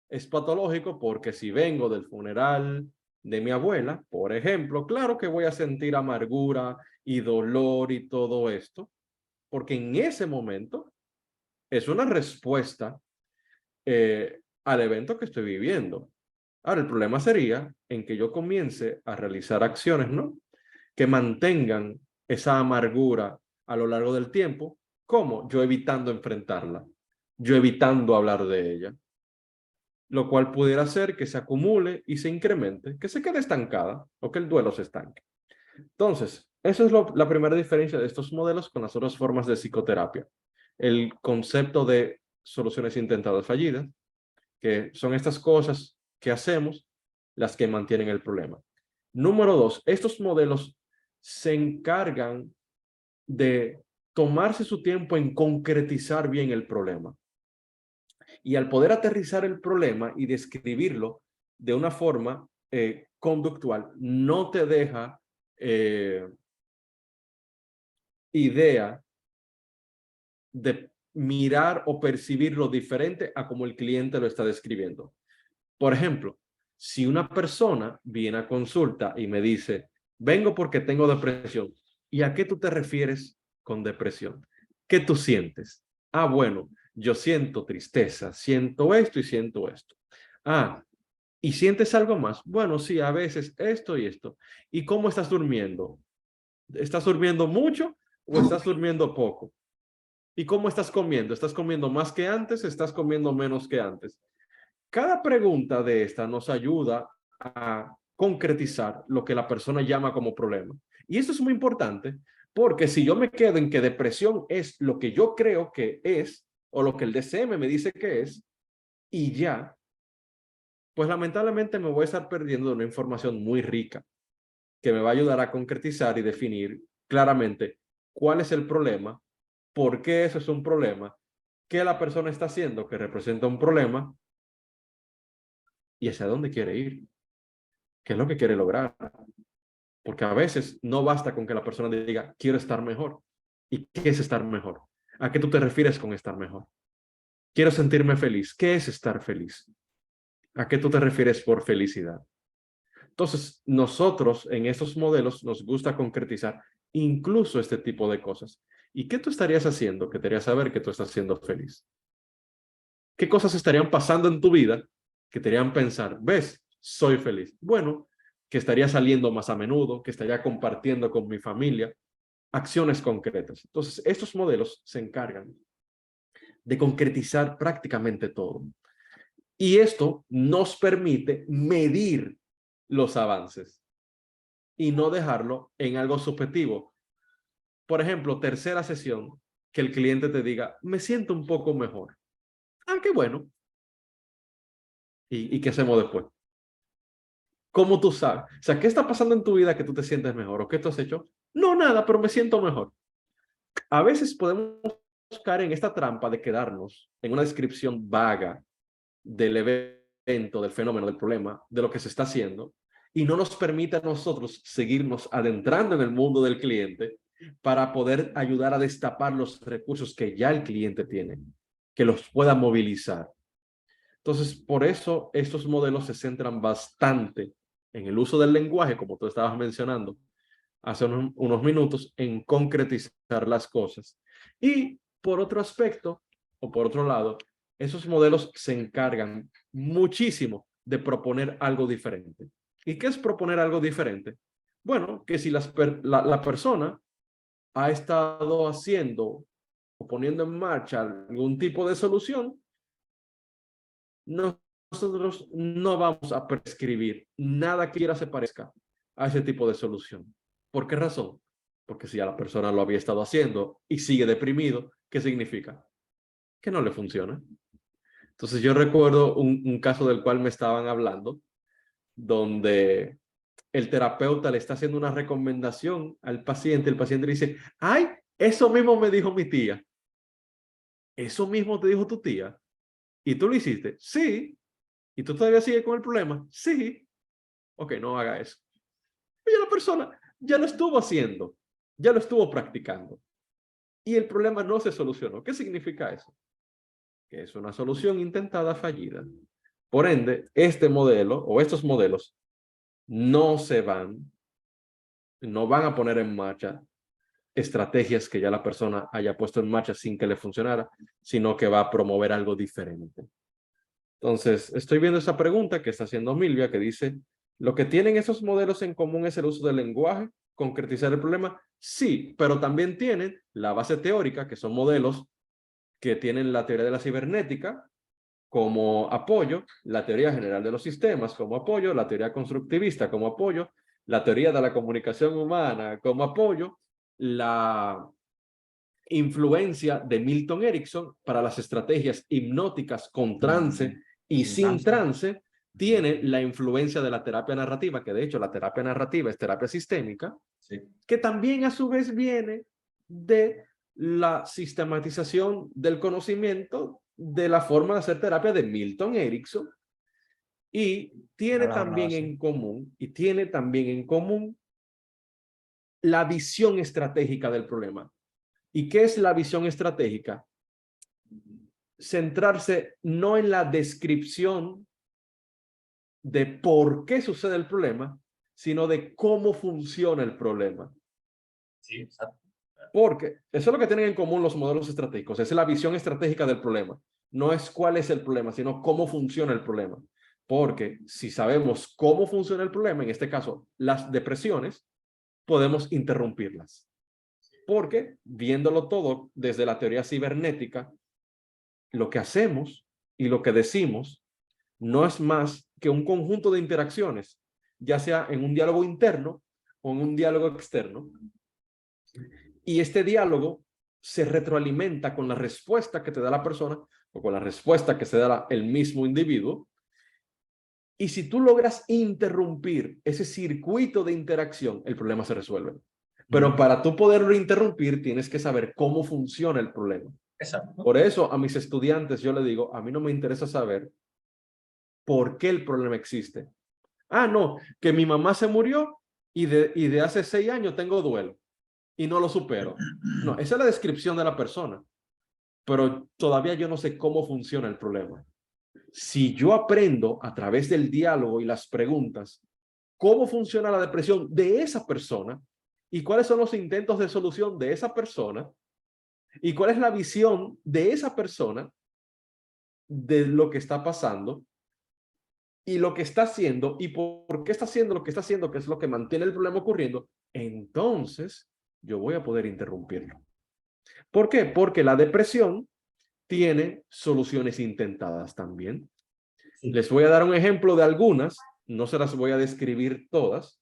S2: es patológico, porque si vengo del funeral de mi abuela, por ejemplo, claro que voy a sentir amargura y dolor y todo esto, porque en ese momento es una respuesta al evento que estoy viviendo. Ahora, el problema sería en que yo comience a realizar acciones, ¿no? Que mantengan esa amargura a lo largo del tiempo. ¿Cómo? Yo evitando enfrentarla, yo evitando hablar de ella, lo cual pudiera hacer que se acumule y se incremente, que se quede estancada o que el duelo se estanque. Entonces, eso es la primera diferencia de estos modelos con las otras formas de psicoterapia. El concepto de soluciones intentadas fallidas, que son estas cosas que hacemos las que mantienen el problema. Número 2, estos modelos se encargan de tomarse su tiempo en concretizar bien el problema. Y al poder aterrizar el problema y describirlo de una forma conductual, no te deja idea de mirar o percibir lo diferente a como el cliente lo está describiendo. Por ejemplo, si una persona viene a consulta y me dice, vengo porque tengo depresión, ¿y a qué tú te refieres con depresión? ¿Qué tú sientes? Ah, bueno, yo siento tristeza, siento esto y siento esto. Ah, ¿y sientes algo más? Bueno, sí, a veces esto y esto. ¿Y cómo estás durmiendo? ¿Estás durmiendo mucho o estás durmiendo poco? ¿Y cómo estás comiendo? ¿Estás comiendo más que antes? ¿Estás comiendo menos que antes? Cada pregunta de esta nos ayuda a concretizar lo que la persona llama como problema. Y esto es muy importante porque si yo me quedo en que depresión es lo que yo creo que es o lo que el DCM me dice que es y ya, pues lamentablemente me voy a estar perdiendo de una información muy rica que me va a ayudar a concretizar y definir claramente cuál es el problema, por qué eso es un problema, qué la persona está haciendo que representa un problema y hacia dónde quiere ir, qué es lo que quiere lograr. Porque a veces no basta con que la persona diga, quiero estar mejor. ¿Y qué es estar mejor? ¿A qué tú te refieres con estar mejor? Quiero sentirme feliz. ¿Qué es estar feliz? ¿A qué tú te refieres por felicidad? Entonces, nosotros en estos modelos nos gusta concretizar incluso este tipo de cosas. ¿Y qué tú estarías haciendo que te haría saber que tú estás siendo feliz? ¿Qué cosas estarían pasando en tu vida que te harían pensar, ves, soy feliz? Bueno, que estaría saliendo más a menudo, que estaría compartiendo con mi familia, acciones concretas. Entonces, estos modelos se encargan de concretizar prácticamente todo. Y esto nos permite medir los avances y no dejarlo en algo subjetivo. Por ejemplo, tercera sesión, que el cliente te diga, me siento un poco mejor. Ah, qué bueno. ¿Y qué hacemos después? ¿Cómo tú sabes? O sea, ¿qué está pasando en tu vida que tú te sientes mejor? ¿O qué tú has hecho? No, nada, pero me siento mejor. A veces podemos caer en esta trampa de quedarnos en una descripción vaga del evento, del fenómeno, del problema, de lo que se está haciendo, y no nos permite a nosotros seguirnos adentrando en el mundo del cliente para poder ayudar a destapar los recursos que ya el cliente tiene, que los pueda movilizar. Entonces, por eso estos modelos se centran bastante en el uso del lenguaje, como tú estabas mencionando hace unos minutos, en concretizar las cosas. Y por otro aspecto, o por otro lado, esos modelos se encargan muchísimo de proponer algo diferente. ¿Y qué es proponer algo diferente? Bueno, que si la persona ha estado haciendo o poniendo en marcha algún tipo de solución, nosotros no vamos a prescribir nada que quiera se parezca a ese tipo de solución. ¿Por qué razón? Porque si ya la persona lo había estado haciendo y sigue deprimido, ¿qué significa? Que no le funciona. Entonces yo recuerdo un caso del cual me estaban hablando, donde el terapeuta le está haciendo una recomendación al paciente, el paciente le dice, ay, eso mismo me dijo mi tía. ¿Eso mismo te dijo tu tía? ¿Y tú lo hiciste? Sí. ¿Y tú todavía sigues con el problema? Sí. Ok, no haga eso. Oye, la persona ya lo estuvo haciendo, ya lo estuvo practicando. Y el problema no se solucionó. ¿Qué significa eso? Que es una solución intentada fallida. Por ende, este modelo o estos modelos no van a poner en marcha estrategias que ya la persona haya puesto en marcha sin que le funcionara, sino que va a promover algo diferente. Entonces, estoy viendo esa pregunta que está haciendo Milvia, que dice, ¿lo que tienen esos modelos en común es el uso del lenguaje? ¿Concretizar el problema? Sí, pero también tienen la base teórica, que son modelos que tienen la teoría de la cibernética como apoyo, la teoría general de los sistemas como apoyo, la teoría constructivista como apoyo, la teoría de la comunicación humana como apoyo, la influencia de Milton Erickson para las estrategias hipnóticas con trance y sin trance, tiene la influencia de la terapia narrativa, que de hecho la terapia narrativa es terapia sistémica,
S1: Sí.
S2: que también a su vez viene de la sistematización del conocimiento de la forma de hacer terapia de Milton Erickson, y tiene también en común, la visión estratégica del problema. ¿Y qué es la visión estratégica? Centrarse no en la descripción de por qué sucede el problema, sino de cómo funciona el problema.
S1: Sí, exacto.
S2: Porque eso es lo que tienen en común los modelos estratégicos, es la visión estratégica del problema. No es cuál es el problema, sino cómo funciona el problema. Porque si sabemos cómo funciona el problema, en este caso las depresiones, podemos interrumpirlas. Porque viéndolo todo desde la teoría cibernética, lo que hacemos y lo que decimos no es más que un conjunto de interacciones, ya sea en un diálogo interno o en un diálogo externo. Y este diálogo se retroalimenta con la respuesta que te da la persona o con la respuesta que se da el mismo individuo. Y si tú logras interrumpir ese circuito de interacción, el problema se resuelve. Pero para tú poderlo interrumpir, tienes que saber cómo funciona el problema.
S1: Exacto.
S2: Por eso a mis estudiantes yo les digo, a mí no me interesa saber por qué el problema existe. Ah, no, que mi mamá se murió y de hace 6 años tengo duelo y no lo supero. No, esa es la descripción de la persona. pero todavía yo no sé cómo funciona el problema. Si yo aprendo a través del diálogo y las preguntas cómo funciona la depresión de esa persona y cuáles son los intentos de solución de esa persona y cuál es la visión de esa persona de lo que está pasando y lo que está haciendo y por qué está haciendo lo que está haciendo, que es lo que mantiene el problema ocurriendo, entonces yo voy a poder interrumpirlo. ¿Por qué? Porque la depresión tiene soluciones intentadas también.
S1: Sí.
S2: Les voy a dar un ejemplo de algunas, no se las voy a describir todas,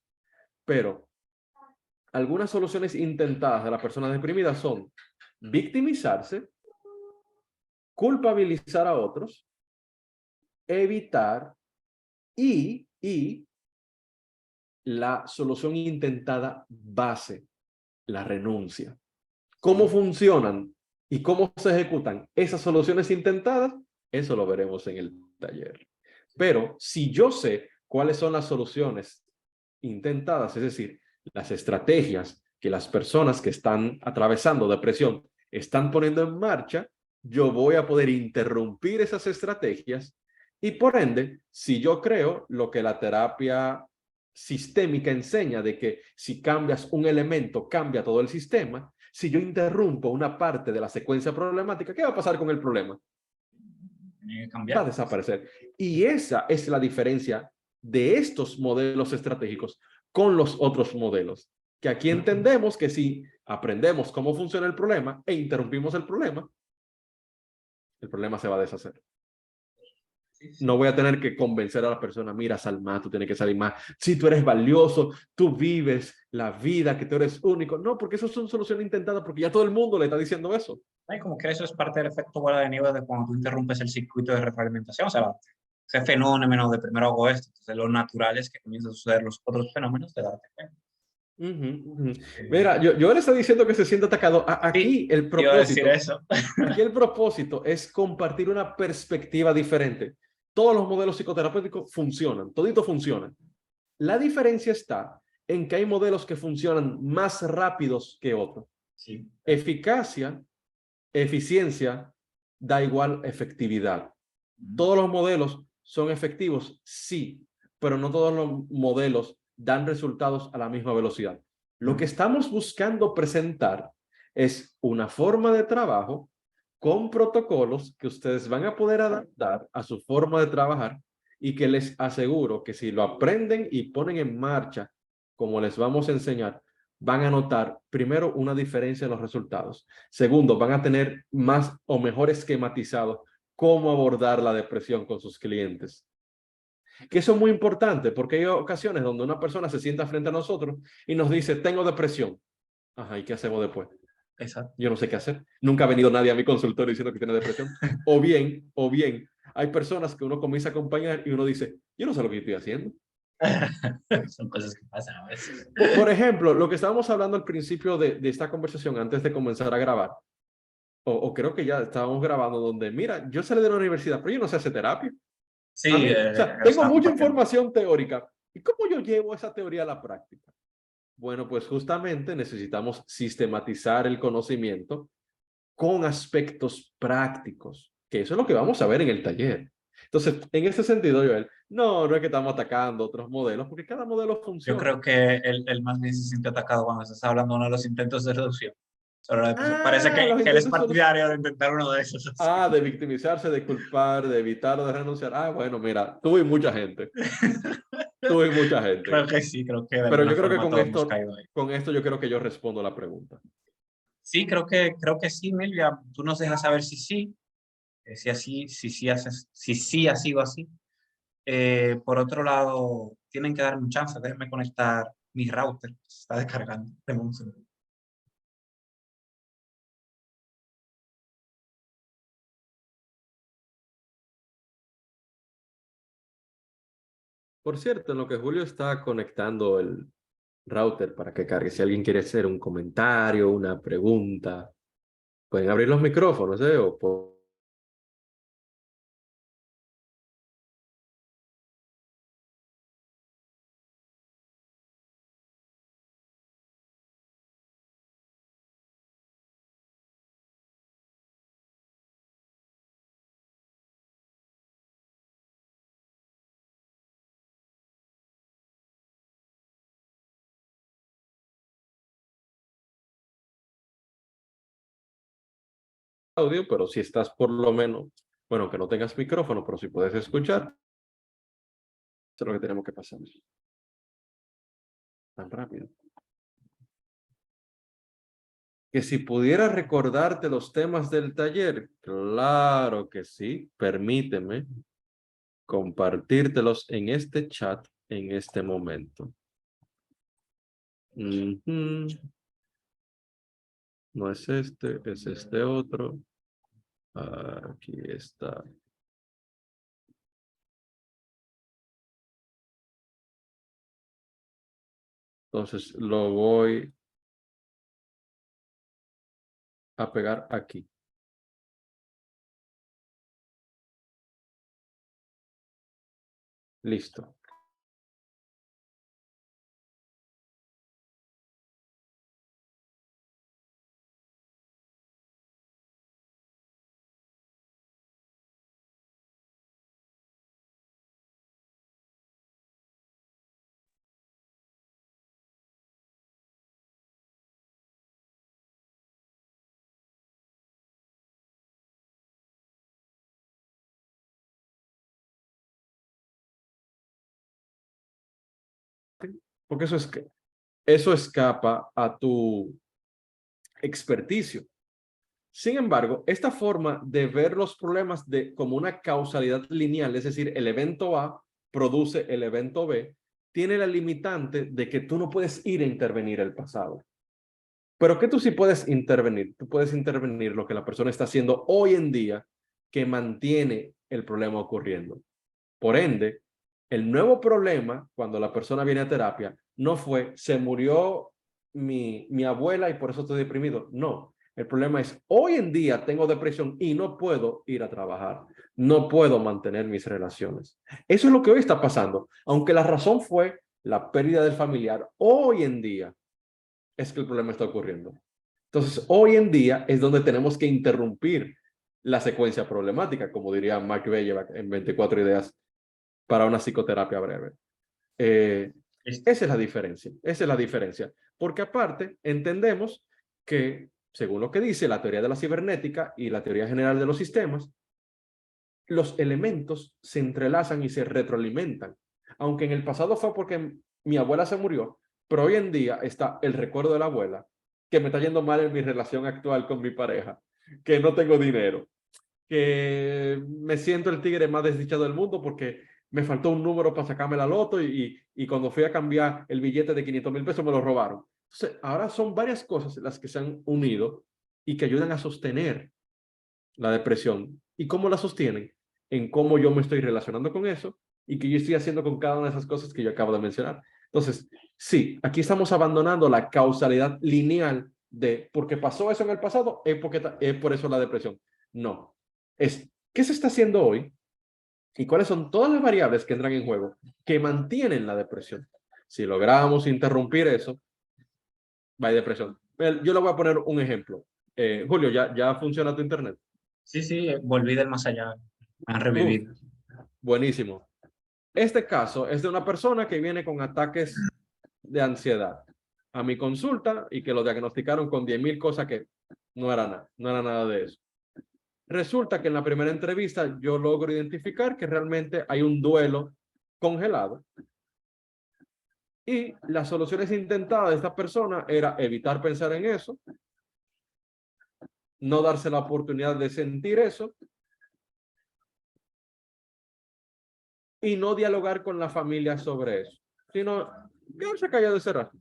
S2: pero algunas soluciones intentadas de la persona deprimida son victimizarse, culpabilizar a otros, evitar y la solución intentada base, la renuncia. ¿Cómo funcionan y cómo se ejecutan esas soluciones intentadas? Eso lo veremos en el taller. Pero si yo sé cuáles son las soluciones intentadas, es decir, las estrategias que las personas que están atravesando depresión están poniendo en marcha, yo voy a poder interrumpir esas estrategias y por ende, si yo creo lo que la terapia sistémica enseña de que si cambias un elemento, cambia todo el sistema, si yo interrumpo una parte de la secuencia problemática, ¿qué va a pasar con el problema?
S1: Tiene que
S2: Va a
S1: cambiar.
S2: desaparecer. Y esa es la diferencia de estos modelos estratégicos con los otros modelos. Que aquí entendemos que si aprendemos cómo funciona el problema e interrumpimos el problema se va a deshacer.
S1: Sí,
S2: No
S1: sí.
S2: voy a tener que convencer a la persona, mira, Salma, tú tienes que salir más. Si tú eres valioso, tú vives la vida, que tú eres único. No, porque eso son soluciones intentadas, porque ya todo el mundo le está diciendo eso.
S1: Ay, como que eso es parte del efecto bola de nieve de cuando tú interrumpes el circuito de retroalimentación. O sea, ese fenómeno de primero hago esto, entonces lo natural es que comiencen a suceder los otros fenómenos de darte cuenta.
S2: Mira, yo le estoy diciendo que se siente atacado.
S1: Sí,
S2: Aquí el
S1: te iba a decir
S2: propósito,
S1: eso.
S2: aquí el propósito es compartir una perspectiva diferente. Todos los modelos psicoterapéuticos funcionan, todito funcionan. La diferencia está en que hay modelos que funcionan más rápidos que otros.
S1: Sí.
S2: Eficacia, eficiencia, da igual efectividad. Todos los modelos son efectivos, sí, pero no todos los modelos dan resultados a la misma velocidad. Lo que estamos buscando presentar es una forma de trabajo con protocolos que ustedes van a poder adaptar a su forma de trabajar y que les aseguro que si lo aprenden y ponen en marcha, como les vamos a enseñar, van a notar, primero, una diferencia en los resultados. Segundo, van a tener más o mejor esquematizado cómo abordar la depresión con sus clientes. Que eso es muy importante porque hay ocasiones donde una persona se sienta frente a nosotros y nos dice, tengo depresión. Ajá, ¿y qué hacemos después?
S1: Exacto.
S2: Yo no sé qué hacer. Nunca ha venido nadie a mi consultorio diciendo que tiene depresión. O bien, hay personas que uno comienza a acompañar y uno dice, yo no sé lo que estoy haciendo.
S1: Son cosas que pasan a veces.
S2: Por ejemplo, lo que estábamos hablando al principio de esta conversación antes de comenzar a grabar, o creo que ya estábamos grabando donde, mira, yo salí de la universidad, pero yo no sé hacer terapia. A
S1: Sí,
S2: mí, o sea,
S1: lo
S2: tengo
S1: estaba
S2: mucha
S1: compartiendo.
S2: información teórica. ¿Y cómo yo llevo esa teoría a la práctica? Bueno, pues justamente necesitamos sistematizar el conocimiento con aspectos prácticos, que eso es lo que vamos a ver en el taller. Entonces, en ese sentido, Joel, no es que estamos atacando otros modelos, porque cada modelo
S1: Yo
S2: funciona.
S1: creo que él más bien se sintió atacado cuando se está hablando de uno de los intentos de reducción sobre la depresión. Parece
S2: Ah, los
S1: que él es
S2: intentos solo.
S1: partidario de intentar uno de esos. Así.
S2: Ah, de victimizarse, de culpar, de evitar o de renunciar. Ah, bueno, mira, tuve mucha gente. Tuve mucha gente.
S1: Creo que sí, creo que de
S2: Pero
S1: alguna
S2: yo creo que
S1: forma todos hemos caído ahí.
S2: con esto yo creo que yo respondo la pregunta.
S1: Sí, creo que sí, Milvia. Tú nos dejas saber si sí, si así, si sí, si sí ha sido así. Por otro lado, tienen que darme un chance, déjenme conectar mi router, se está descargando. Deme un segundo.
S2: Por cierto, en lo que Julio está conectando el router para que cargue, si alguien quiere hacer un comentario, una pregunta, pueden abrir los micrófonos, ¿eh? audio, pero si estás por lo menos, bueno, que no tengas micrófono, pero si puedes escuchar, eso es lo que tenemos que pasar. Tan rápido. Que si pudiera recordarte los temas del taller, claro que sí, permíteme compartírtelos en este chat en este momento. No es este otro. Aquí está. Entonces lo voy a pegar aquí. Listo. Porque eso escapa a tu experticio. Sin embargo, esta forma de ver los problemas como una causalidad lineal, es decir, el evento A produce el evento B, tiene la limitante de que tú no puedes ir a intervenir el pasado. Pero que tú sí puedes intervenir. Tú puedes intervenir lo que la persona está haciendo hoy en día que mantiene el problema ocurriendo. Por ende, el nuevo problema cuando la persona viene a terapia no fue se murió mi abuela y por eso estoy deprimido. No, el problema es hoy en día tengo depresión y no puedo ir a trabajar. No puedo mantener mis relaciones. Eso es lo que hoy está pasando. Aunque la razón fue la pérdida del familiar, hoy en día es que el problema está ocurriendo. Entonces, hoy en día es donde tenemos que interrumpir la secuencia problemática, como diría Mark Bellevac en 24 ideas para una psicoterapia breve. Esa es la diferencia. Esa es la diferencia. Porque aparte, entendemos que, según lo que dice la teoría de la cibernética y la teoría general de los sistemas, los elementos se entrelazan y se retroalimentan. Aunque en el pasado fue porque mi abuela se murió, pero hoy en día está el recuerdo de la abuela, que me está yendo mal en mi relación actual con mi pareja, que no tengo dinero, que me siento el tigre más desdichado del mundo porque me faltó un número para sacarme la loto y cuando fui a cambiar el billete de 500,000 pesos me lo robaron. Entonces, ahora son varias cosas las que se han unido y que ayudan a sostener la depresión. ¿Y cómo la sostienen? En cómo yo me estoy relacionando con eso y qué yo estoy haciendo con cada una de esas cosas que yo acabo de mencionar. Entonces, sí, aquí estamos abandonando la causalidad lineal de porque pasó eso en el pasado, es por eso la depresión. No, es qué se está haciendo hoy y cuáles son todas las variables que entran en juego que mantienen la depresión. Si logramos interrumpir eso, va a depresión. Yo le voy a poner un ejemplo. Julio, ¿ya funciona tu internet?
S1: Sí, sí, volví del más allá, me han revivido.
S2: Buenísimo. Este caso es de una persona que viene con ataques de ansiedad a mi consulta y que lo diagnosticaron con 10,000 cosas que no era nada de eso. Resulta que en la primera entrevista yo logro identificar que realmente hay un duelo congelado y las soluciones intentadas de esta persona era evitar pensar en eso, no darse la oportunidad de sentir eso y no dialogar con la familia sobre eso, sino quedarse callado ese rato.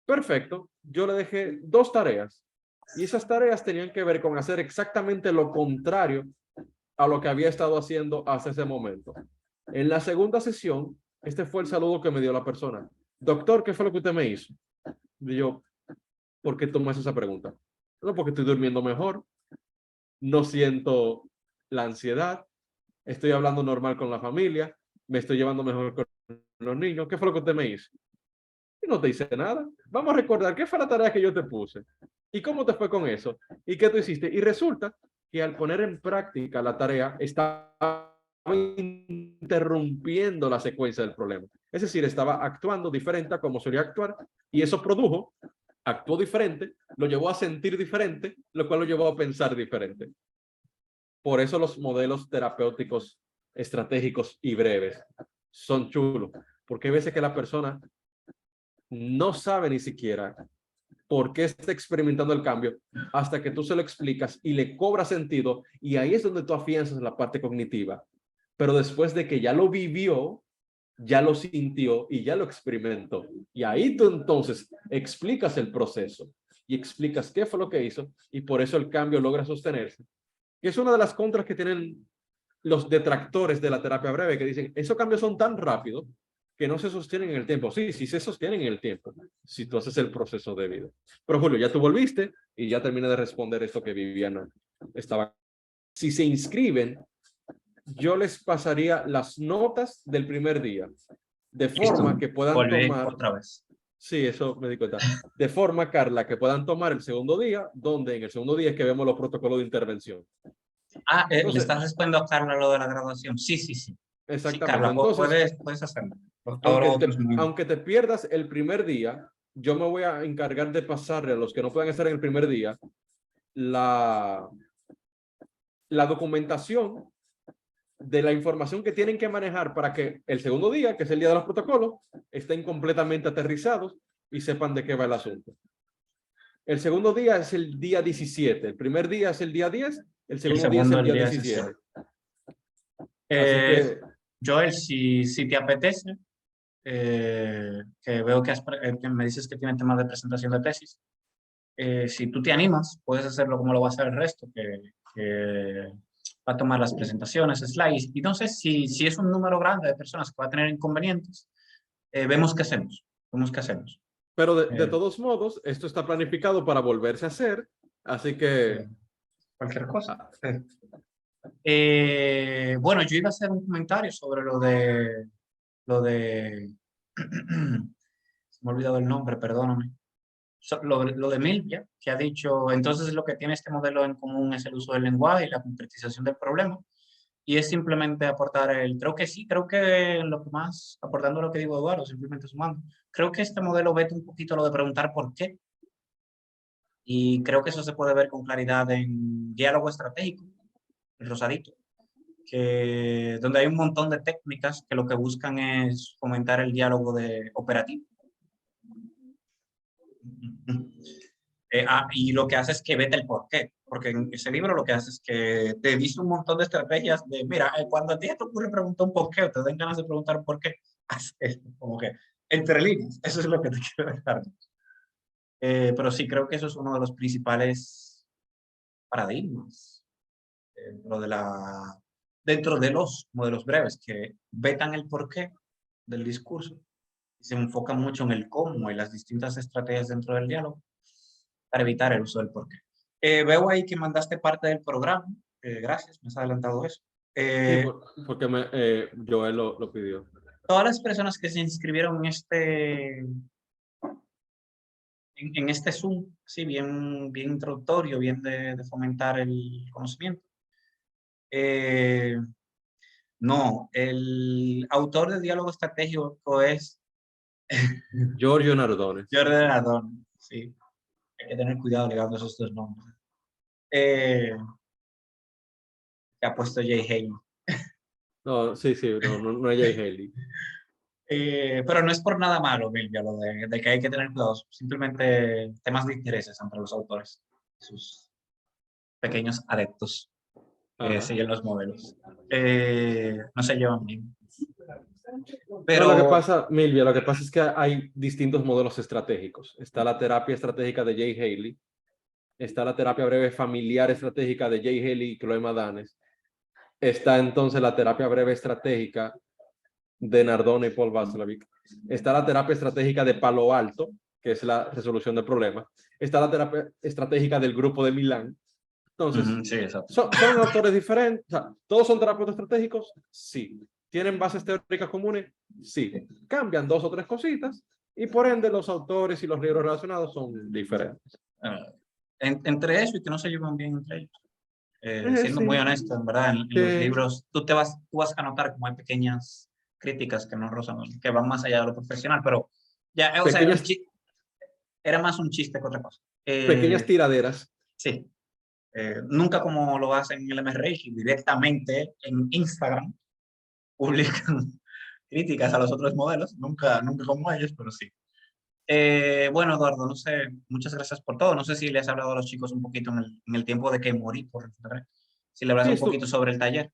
S2: Perfecto, yo le dejé 2 tareas y esas tareas tenían que ver con hacer exactamente lo contrario a lo que había estado haciendo hasta ese momento. En la segunda sesión, este fue el saludo que me dio la persona. Doctor, ¿qué fue lo que usted me hizo? Y yo, ¿por qué tomas esa pregunta? No, porque estoy durmiendo mejor, no siento la ansiedad, estoy hablando normal con la familia, me estoy llevando mejor con los niños. ¿Qué fue lo que usted me hizo? Y no te hice nada. Vamos a recordar qué fue la tarea que yo te puse. ¿Y cómo te fue con eso? ¿Y qué tú hiciste? Y resulta que al poner en práctica la tarea, estaba interrumpiendo la secuencia del problema. Es decir, estaba actuando diferente a como solía actuar y eso actuó diferente, lo llevó a sentir diferente, lo cual lo llevó a pensar diferente. Por eso los modelos terapéuticos estratégicos y breves son chulos, porque hay veces que la persona no sabe ni siquiera por qué está experimentando el cambio hasta que tú se lo explicas y le cobra sentido, y ahí es donde tú afianzas la parte cognitiva. Pero después de que ya lo vivió, ya lo sintió y ya lo experimentó, y ahí tú entonces explicas el proceso y explicas qué fue lo que hizo, y por eso el cambio logra sostenerse. Y es una de las contras que tienen los detractores de la terapia breve, que dicen, esos cambios son tan rápidos que no se sostienen en el tiempo. Sí, sí se sostienen en el tiempo, si tú haces el proceso debido. Pero Julio, ya tú volviste y ya terminé de responder esto que Viviana estaba. Si se inscriben, yo les pasaría las notas del primer día, de
S1: Listo.
S2: forma que puedan
S1: Volví
S2: tomar.
S1: otra vez.
S2: Sí, eso me di cuenta. De forma, Carla, que puedan tomar el segundo día, donde en el segundo día es que vemos los protocolos de intervención.
S1: Le
S2: Entonces,
S1: estás respondiendo a Carla lo de la graduación. Sí, sí, sí. Sí,
S2: exactamente.
S1: Carla,
S2: Entonces,
S1: puedes hacerlo. Todo lo otro es muy...
S2: aunque te pierdas el primer día, yo me voy a encargar de pasarle a los que no puedan estar en el primer día la, la documentación de la información que tienen que manejar para que el segundo día, que es el día de los protocolos, estén completamente aterrizados y sepan de qué va el asunto. El segundo día es el día 17, el primer día es el día 10, el segundo día es el
S1: el
S2: día
S1: día
S2: 17. Así
S1: Eh,
S2: que,
S1: Joel, si te apetece, que veo que me dices que tiene temas de presentación de tesis, si tú te animas, puedes hacerlo como lo va a hacer el resto, que va a tomar las presentaciones, slides, y entonces si es un número grande de personas que va a tener inconvenientes, vemos qué hacemos, vemos qué hacemos.
S2: pero de
S1: Eh,
S2: todos modos, esto está planificado para volverse a hacer, así que...
S1: Cualquier cosa.
S2: ah,
S1: Bueno, yo iba a hacer un comentario sobre se me ha olvidado el nombre, perdóname. Lo de Milvia, que ha dicho, entonces lo que tiene este modelo en común es el uso del lenguaje y la concretización del problema. Y es simplemente aportar creo que sí, creo que lo que más, aportando lo que digo Eduardo, simplemente sumando, creo que este modelo vete un poquito lo de preguntar por qué. Y creo que eso se puede ver con claridad en diálogo estratégico, el rosadito, donde hay un montón de técnicas que lo que buscan es fomentar el diálogo operativo. Y lo que hace es que vete el por qué, porque en ese libro lo que hace es que te dice un montón de estrategias de, mira, cuando a ti te ocurre preguntar un por qué o te den ganas de preguntar por qué, haz esto, como que entre líneas, eso es lo que te quiero dejar. Pero sí, creo que eso es uno de los principales paradigmas dentro de los modelos breves, que vetan el porqué del discurso y se enfocan mucho en el cómo y las distintas estrategias dentro del diálogo para evitar el uso del porqué. Veo ahí que mandaste parte del programa. Gracias, me has adelantado eso.
S2: sí, porque Joel lo pidió.
S1: Todas las personas que se inscribieron en este Zoom, sí, bien introductorio, bien de fomentar el conocimiento. No, el autor de diálogo estratégico es
S2: Giorgio Nardone.
S1: Jordi Adorno, sí. Hay que tener cuidado ligando esos dos nombres. Que ha puesto Jay Haley.
S2: No, sí, no es Jay Haley.
S1: Pero no es por nada malo, Milvia, lo de que hay que tener cuidado. Simplemente temas de intereses entre los autores, sus pequeños adeptos que
S2: Ajá.
S1: siguen los modelos. No se llevan bien.
S2: No, lo que
S1: Pero
S2: pasa, Milvia, lo que pasa es que hay distintos modelos estratégicos. Está la terapia estratégica de Jay Haley, está la terapia breve familiar estratégica de Jay Haley y Chloe Madanes, está entonces la terapia breve estratégica de Nardone y Paul Václavic, está la terapia estratégica de Palo Alto, que es la resolución del problema, está la terapia estratégica del grupo de Milán. Entonces,
S1: sí, exacto.
S2: son autores diferentes. O sea, ¿todos son terapeutas estratégicos? Sí. ¿Tienen bases teóricas comunes? Sí. Cambian dos o tres cositas y por ende los autores y los libros relacionados son diferentes.
S1: Entre eso y que no se llevan bien entre ellos. Siendo muy
S2: Sí.
S1: honesto, en verdad, en los
S2: Que
S1: libros tú vas a notar como hay pequeñas críticas que no rozan, que van más allá de lo profesional, pero ya, o sea,
S2: pequeñas,
S1: era más un chiste que otra cosa.
S2: pequeñas tiraderas.
S1: Sí, Nunca como lo hacen en el MRI, directamente en Instagram publican críticas a los otros modelos, nunca como ellos, pero sí. Bueno, Eduardo, no sé, muchas gracias por todo. No sé si le has hablado a los chicos un poquito en el tiempo de que morí, por ejemplo, si le hablas
S2: Sí,
S1: un poquito sobre el taller.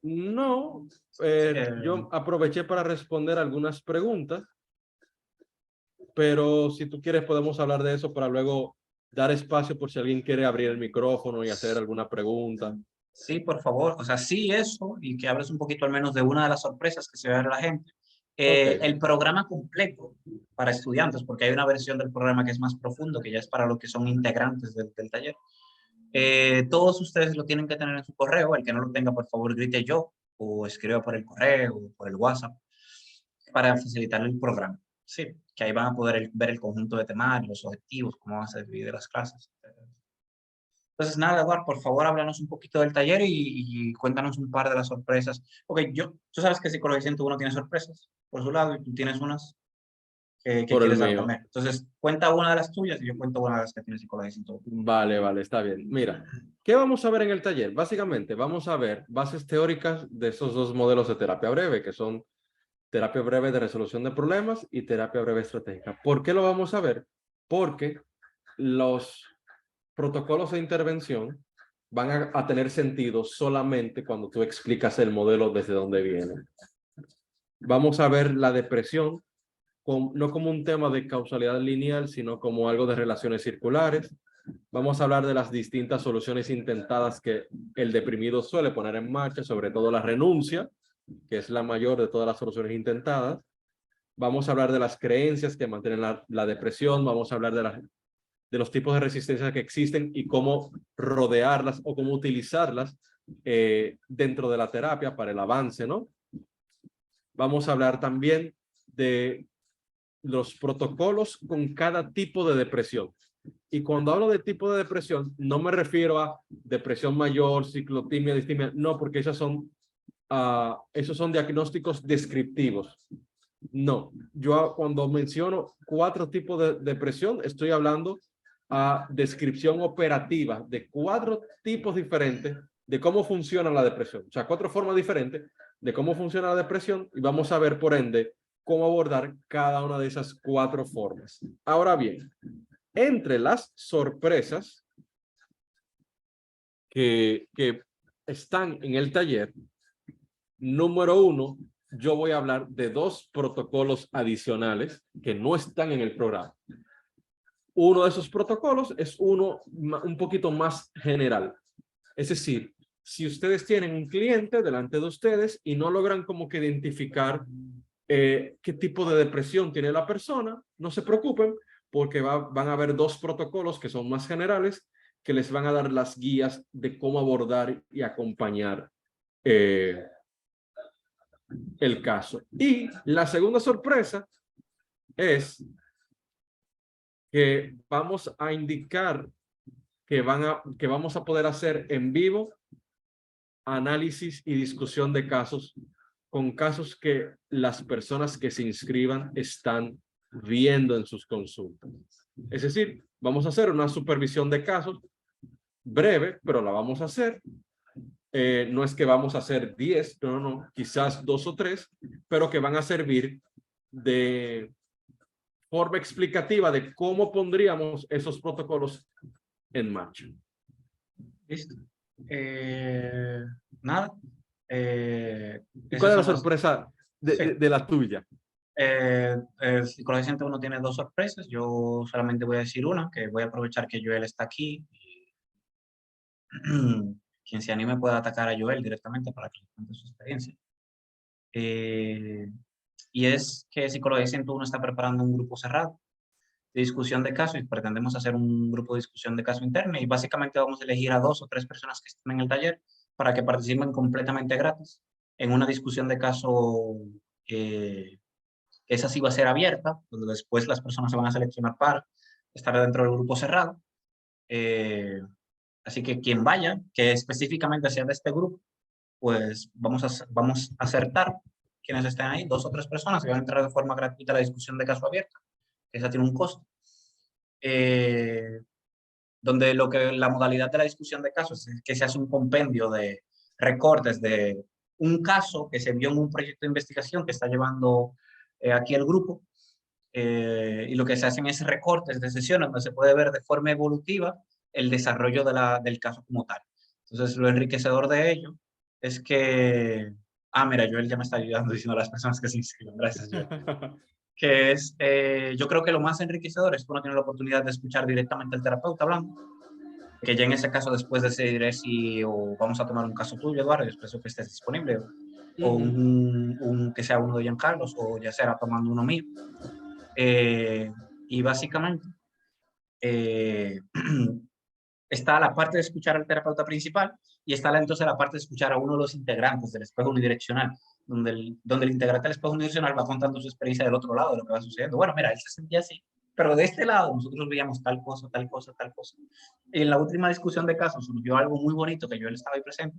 S2: no,
S1: Eh,
S2: yo aproveché para responder algunas preguntas, pero si tú quieres podemos hablar de eso para luego dar espacio por si alguien quiere abrir el micrófono y hacer alguna pregunta.
S1: sí, por favor, o sea, sí eso, y que hables un poquito al menos de una de las sorpresas que se va a ver a la gente.
S2: Ok,
S1: El programa completo para estudiantes, porque hay una versión del programa que es más profundo, que ya es para los que son integrantes del taller. Todos ustedes lo tienen que tener en su correo. El que no lo tenga, por favor, grite yo o escriba por el correo o por el WhatsApp para facilitar el programa. Sí, que ahí van a poder ver el conjunto de temas, los objetivos, cómo van a ser divididas las clases. Entonces, nada, Eduardo, por favor, háblanos un poquito del taller y cuéntanos un par de las sorpresas. Ok, tú sabes que Psicología 101 tiene sorpresas por su lado y tú tienes unas que
S2: por el
S1: quieres dar
S2: mío.
S1: también. Entonces, cuenta una de las tuyas y yo cuento una de las que tiene Psicología 101.
S2: Vale, vale, está bien. Mira, ¿qué vamos a ver en el taller? Básicamente, vamos a ver bases teóricas de esos dos modelos de terapia breve, que son terapia breve de resolución de problemas y terapia breve estratégica. ¿Por qué lo vamos a ver? Porque los protocolos de intervención van a tener sentido solamente cuando tú explicas el modelo desde dónde viene. Vamos a ver la depresión no como un tema de causalidad lineal, sino como algo de relaciones circulares. Vamos a hablar de las distintas soluciones intentadas que el deprimido suele poner en marcha, sobre todo la renuncia, que es la mayor de todas las soluciones intentadas. Vamos a hablar de las creencias que mantienen la depresión. Vamos a hablar de los tipos de resistencia que existen y cómo rodearlas o cómo utilizarlas dentro de la terapia para el avance, ¿no? Vamos a hablar también de los protocolos con cada tipo de depresión. Y cuando hablo de tipo de depresión, no me refiero a depresión mayor, ciclotimia, distimia, no, porque esos son diagnósticos descriptivos. No, yo cuando menciono 4 tipos de depresión, estoy hablando a descripción operativa de 4 tipos diferentes de cómo funciona la depresión. O sea, 4 formas diferentes de cómo funciona la depresión y vamos a ver, por ende, cómo abordar cada una de esas 4 formas. Ahora bien, entre las sorpresas que están en el taller, número 1, yo voy a hablar de 2 protocolos adicionales que no están en el programa. Uno de esos protocolos es uno un poquito más general. Es decir, si ustedes tienen un cliente delante de ustedes y no logran como que identificar qué tipo de depresión tiene la persona, no se preocupen porque van a haber 2 protocolos que son más generales que les van a dar las guías de cómo abordar y acompañar el caso. Y la segunda sorpresa es que vamos a indicar que vamos a poder hacer en vivo análisis y discusión de casos con casos que las personas que se inscriban están viendo en sus consultas. Es decir, vamos a hacer una supervisión de casos breve, pero la vamos a hacer. No es que vamos a hacer 10, no, quizás 2 o 3, pero que van a servir de forma explicativa de cómo pondríamos esos protocolos en marcha.
S1: Listo. Nada.
S2: ¿Y cuál
S1: Esas
S2: es la
S1: son las...
S2: sorpresa
S1: Sí.
S2: de la tuya?
S1: Psicología 101 tiene 2 sorpresas. Yo solamente voy a decir una, que voy a aprovechar que Joel está aquí. Quien se anime puede atacar a Joel directamente para que le cuente su experiencia. Y es que Psicología 101 está preparando un grupo cerrado de discusión de caso y pretendemos hacer un grupo de discusión de caso interno y básicamente vamos a elegir a 2 o 3 personas que estén en el taller para que participen completamente gratis en una discusión de caso. Esa sí va a ser abierta, donde después las personas se van a seleccionar para estar dentro del grupo cerrado. Eh, Así que quien vaya, que específicamente sea de este grupo, pues vamos a acertar quienes estén ahí, 2 o 3 personas que van a entrar de forma gratuita a la discusión de caso abierta. Esa tiene un costo. donde la modalidad de la discusión de casos es que se hace un compendio de recortes de un caso que se vio en un proyecto de investigación que está llevando aquí el grupo, y lo que se hacen es recortes de sesiones donde se puede ver de forma evolutiva el desarrollo del caso como tal. Entonces, lo enriquecedor de ello es que, mira, Joel ya me está ayudando diciendo a las personas que se inscriben, gracias, Joel. Que es, yo creo que lo más enriquecedor es que uno tiene la oportunidad de escuchar directamente al terapeuta hablando, que ya en ese caso después decidiré si o vamos a tomar un caso tuyo, Eduardo, y después que estés disponible, o que sea uno de Giancarlo, o ya sea tomando uno mío. Y básicamente eh, está la parte de escuchar al terapeuta principal y está entonces la parte de escuchar a uno de los integrantes del espejo unidireccional, donde el integrante del espejo unidireccional va contando su experiencia del otro lado de lo que va sucediendo. Bueno, mira, él se sentía así, pero de este lado nosotros veíamos tal cosa, tal cosa, tal cosa. Y en la última discusión de casos surgió algo muy bonito que yo él estaba ahí presente,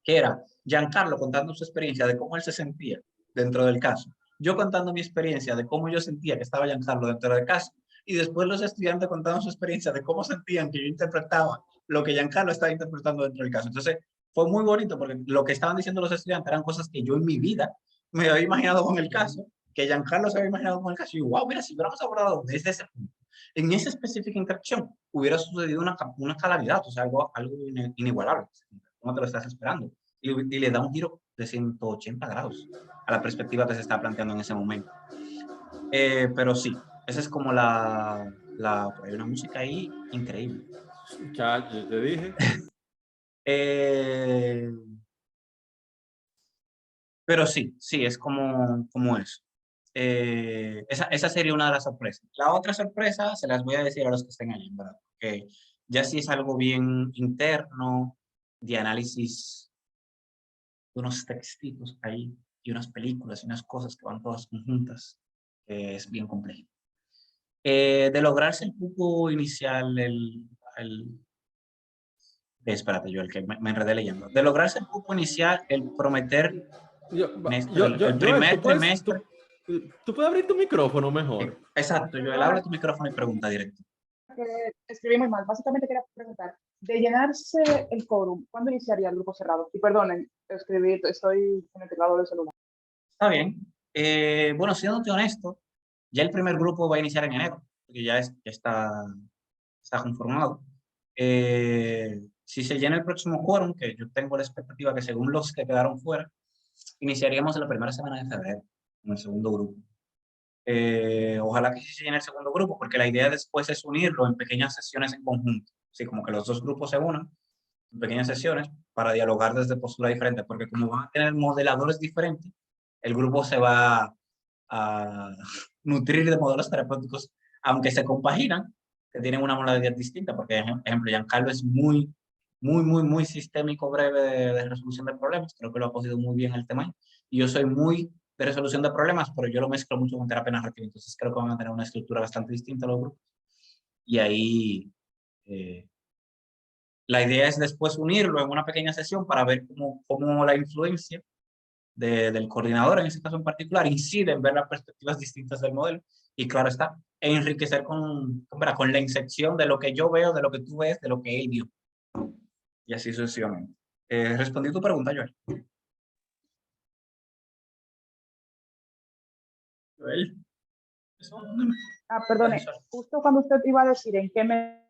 S1: que era Giancarlo contando su experiencia de cómo él se sentía dentro del caso, yo contando mi experiencia de cómo yo sentía que estaba Giancarlo dentro del caso, y después los estudiantes contando su experiencia de cómo sentían que yo interpretaba lo que Giancarlo estaba interpretando dentro del caso. Entonces, fue muy bonito porque lo que estaban diciendo los estudiantes eran cosas que yo en mi vida me había imaginado con el caso, que Giancarlo se había imaginado con el caso, y wow, mira, si hubiéramos abordado desde ese punto, en esa específica interacción, hubiera sucedido una calamidad, o sea, algo inigualable, como te lo estás esperando, y le da un giro de 180 grados a la perspectiva que se está planteando en ese momento. Pero sí, esa es como hay una música ahí increíble.
S2: Ya, yo te dije.
S1: Pero sí, es como eso. Esa sería una de las sorpresas. La otra sorpresa se las voy a decir a los que estén allí, ¿verdad? Que ya sí es algo bien interno, de análisis de unos textitos ahí, y unas películas y unas cosas que van todas conjuntas, que es bien complejo. De lograrse el cupo inicial, espérate, yo el que me enredé leyendo. De lograrse el cupo inicial, el prometer el
S2: Joel,
S1: primer trimestre.
S2: tú puedes abrir tu micrófono mejor.
S1: Exacto, Joel, abre tu micrófono y pregunta directo.
S3: Escribí muy mal. Básicamente quería preguntar, de llenarse el quórum, ¿cuándo iniciaría el grupo cerrado? Y perdonen, estoy en el teclado del celular.
S1: Está bien. Bueno, siéndote honesto, ya el primer grupo va a iniciar en enero, porque ya está conformado. Si se llena el próximo quórum, que yo tengo la expectativa que según los que quedaron fuera, iniciaríamos en la primera semana de febrero, en el segundo grupo. Ojalá que sí se llene el segundo grupo, porque la idea después es unirlo en pequeñas sesiones en conjunto. Así como que los dos grupos se unan en pequeñas sesiones para dialogar desde posturas diferentes, porque como van a tener modeladores diferentes, el grupo se va a nutrir de modelos terapéuticos, aunque se compaginan, que tienen una modalidad distinta, porque, ejemplo, Giancarlo es muy sistémico, breve de resolución de problemas, creo que lo ha cogido muy bien el tema, y yo soy muy de resolución de problemas, pero yo lo mezclo mucho con terapia narrativa, entonces creo que van a tener una estructura bastante distinta los grupos, y ahí la idea es después unirlo en una pequeña sesión para ver cómo la influencia del coordinador, en ese caso en particular, incide en ver las perspectivas distintas del modelo, y claro está, enriquecer con la inserción de lo que yo veo, de lo que tú ves, de lo que él vio, y así sucesivamente. ¿Respondí tu pregunta, Joel? Joel.
S3: Perdone, justo cuando usted iba a decir en qué mes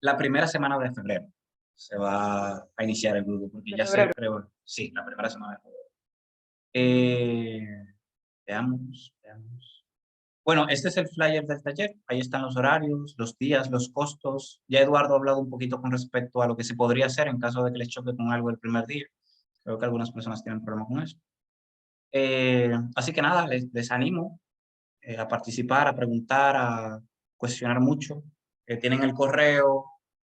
S1: La primera semana de febrero se va a iniciar el grupo, porque ya se creó, sí, la primera semana de febrero. Veamos. Bueno, este es el flyer del taller. Ahí están los horarios, los días, los costos. Ya Eduardo ha hablado un poquito con respecto a lo que se podría hacer en caso de que les choque con algo el primer día. Creo que algunas personas tienen problemas con eso. Así que nada, les animo a participar, a preguntar, a cuestionar mucho. Tienen el correo,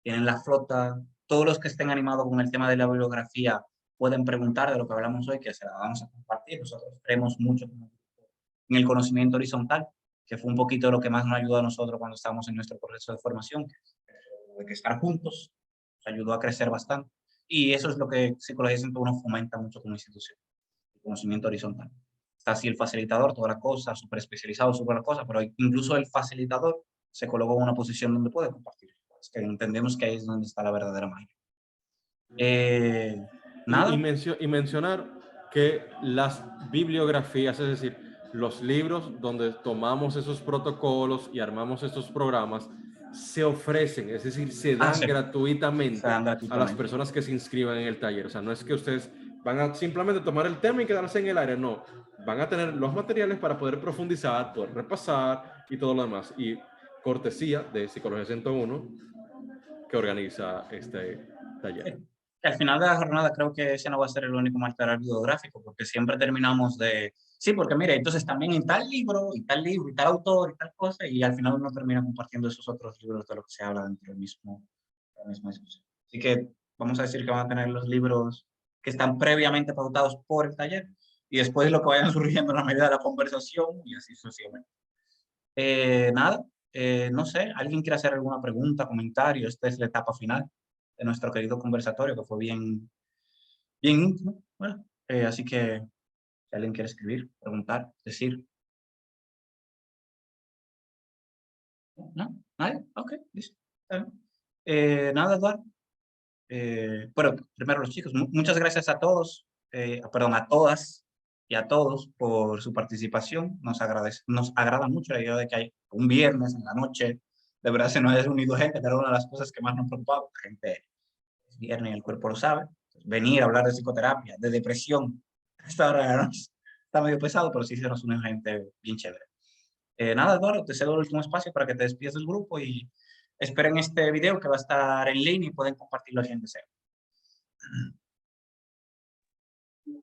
S1: tienen la flota. Todos los que estén animados con el tema de la bibliografía pueden preguntar de lo que hablamos hoy, que se la vamos a compartir. Nosotros creemos mucho en el conocimiento horizontal, que fue un poquito lo que más nos ayudó a nosotros cuando estábamos en nuestro proceso de formación, de que estar juntos nos ayudó a crecer bastante. Y eso es lo que Psicología 101 fomenta mucho como institución, el conocimiento horizontal. está así el facilitador, toda la cosa, súper especializado, súper la cosa, pero incluso el facilitador se colocó en una posición donde puede compartir. Es que entendemos que ahí es donde está la verdadera magia. Nada.
S2: Y mencionar que las bibliografías, es decir, los libros donde tomamos esos protocolos y armamos estos programas, se ofrecen, es decir, se dan
S1: Sí.
S2: gratuitamente
S1: Se dan
S2: a las
S1: gratuitamente.
S2: personas que se inscriban en el taller. O sea, no es que ustedes van a simplemente tomar el tema y quedarse en el aire, no. Van a tener los materiales para poder profundizar, poder repasar y todo lo demás. Y cortesía de Psicología 101 que organiza este taller.
S1: Al final de la jornada creo que ese no va a ser el único material bibliográfico, porque siempre terminamos de, sí, porque mire, entonces también en tal libro, y tal libro, y tal autor, y tal cosa, y al final uno termina compartiendo esos otros libros de lo que se habla dentro del mismo, de la misma discusión. Así que vamos a decir que van a tener los libros que están previamente pautados por el taller, y después lo que vayan surgiendo en la medida de la conversación, y así sucesivamente. Nada, no sé, ¿alguien quiere hacer alguna pregunta, comentario? Esta es la etapa final de nuestro querido conversatorio, que fue bien íntimo. Bueno, así que si alguien quiere escribir, preguntar, decir. ¿No? ¿Nadie? Ok, listo. Está bien. Nada, Eduardo. Bueno, primero los chicos, muchas gracias a todos, perdón, a todas y a todos por su participación. Nos agrada mucho la idea de que hay un viernes en la noche, de verdad se nos ha unido gente, que era una de las cosas que más nos preocupaba. La gente es viernes y el cuerpo lo sabe. Venir a hablar de psicoterapia, de depresión, esta hora de la noche está medio pesado, pero sí se nos une gente bien chévere. Nada, Eduardo, te cedo el último espacio para que te despides del grupo y esperen este video que va a estar en línea y pueden compartirlo si deseen.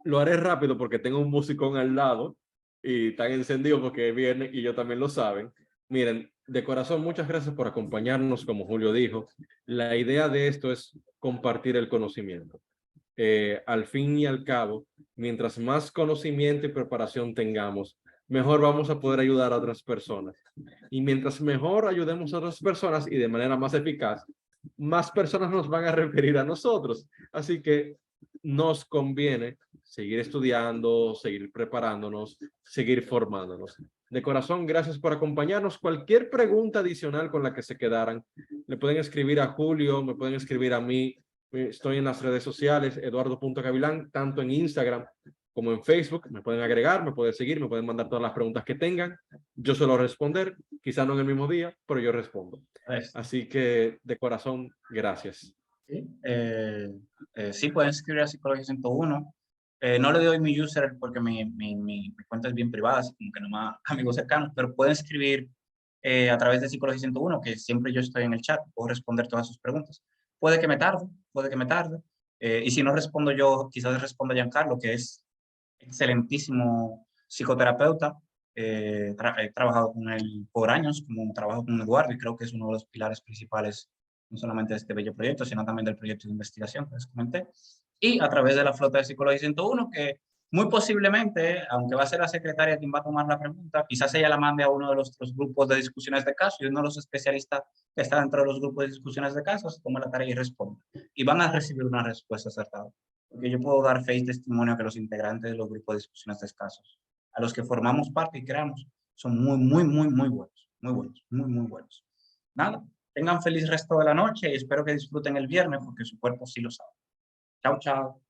S2: Lo haré rápido porque tengo un musicón al lado y están encendidos porque viene y yo también lo saben. Miren, de corazón, muchas gracias por acompañarnos, como Julio dijo. La idea de esto es compartir el conocimiento. Al fin y al cabo, mientras más conocimiento y preparación tengamos, mejor vamos a poder ayudar a otras personas. Y mientras mejor ayudemos a otras personas y de manera más eficaz, más personas nos van a referir a nosotros. Así que nos conviene seguir estudiando, seguir preparándonos, seguir formándonos. De corazón, gracias por acompañarnos. Cualquier pregunta adicional con la que se quedaran, le pueden escribir a Julio, me pueden escribir a mí. Estoy en las redes sociales, eduardo.gavilán, tanto en Instagram como en Facebook. Me pueden agregar, me pueden seguir, me pueden mandar todas las preguntas que tengan. Yo suelo responder, quizá no en el mismo día, pero yo respondo. Así que, de corazón, gracias.
S1: Sí, sí pueden escribir a Psicología 101. No le doy mi user porque mi cuenta es bien privada, así como que nomás amigos cercanos, pero pueden escribir a través de Psicología 101, que siempre yo estoy en el chat, puedo responder todas sus preguntas. Puede que me tarde, puede que me tarde. Y si no respondo yo, quizás responda Giancarlo, que es excelentísimo psicoterapeuta. He trabajado con él por años, como trabajo con Eduardo, y creo que es uno de los pilares principales, no solamente de este bello proyecto, sino también del proyecto de investigación que les comenté. Y a través de la flota de Psicología 101, que muy posiblemente, aunque va a ser la secretaria quien va a tomar la pregunta, quizás ella la mande a uno de los grupos de discusiones de casos y uno de los especialistas que está dentro de los grupos de discusiones de casos toma la tarea y responde. Y van a recibir una respuesta acertada. Porque yo puedo dar fe y testimonio que los integrantes de los grupos de discusiones de casos, a los que formamos parte y creamos, son muy buenos, muy buenos. Nada, tengan feliz resto de la noche y espero que disfruten el viernes porque su cuerpo sí lo sabe. Chao, chao.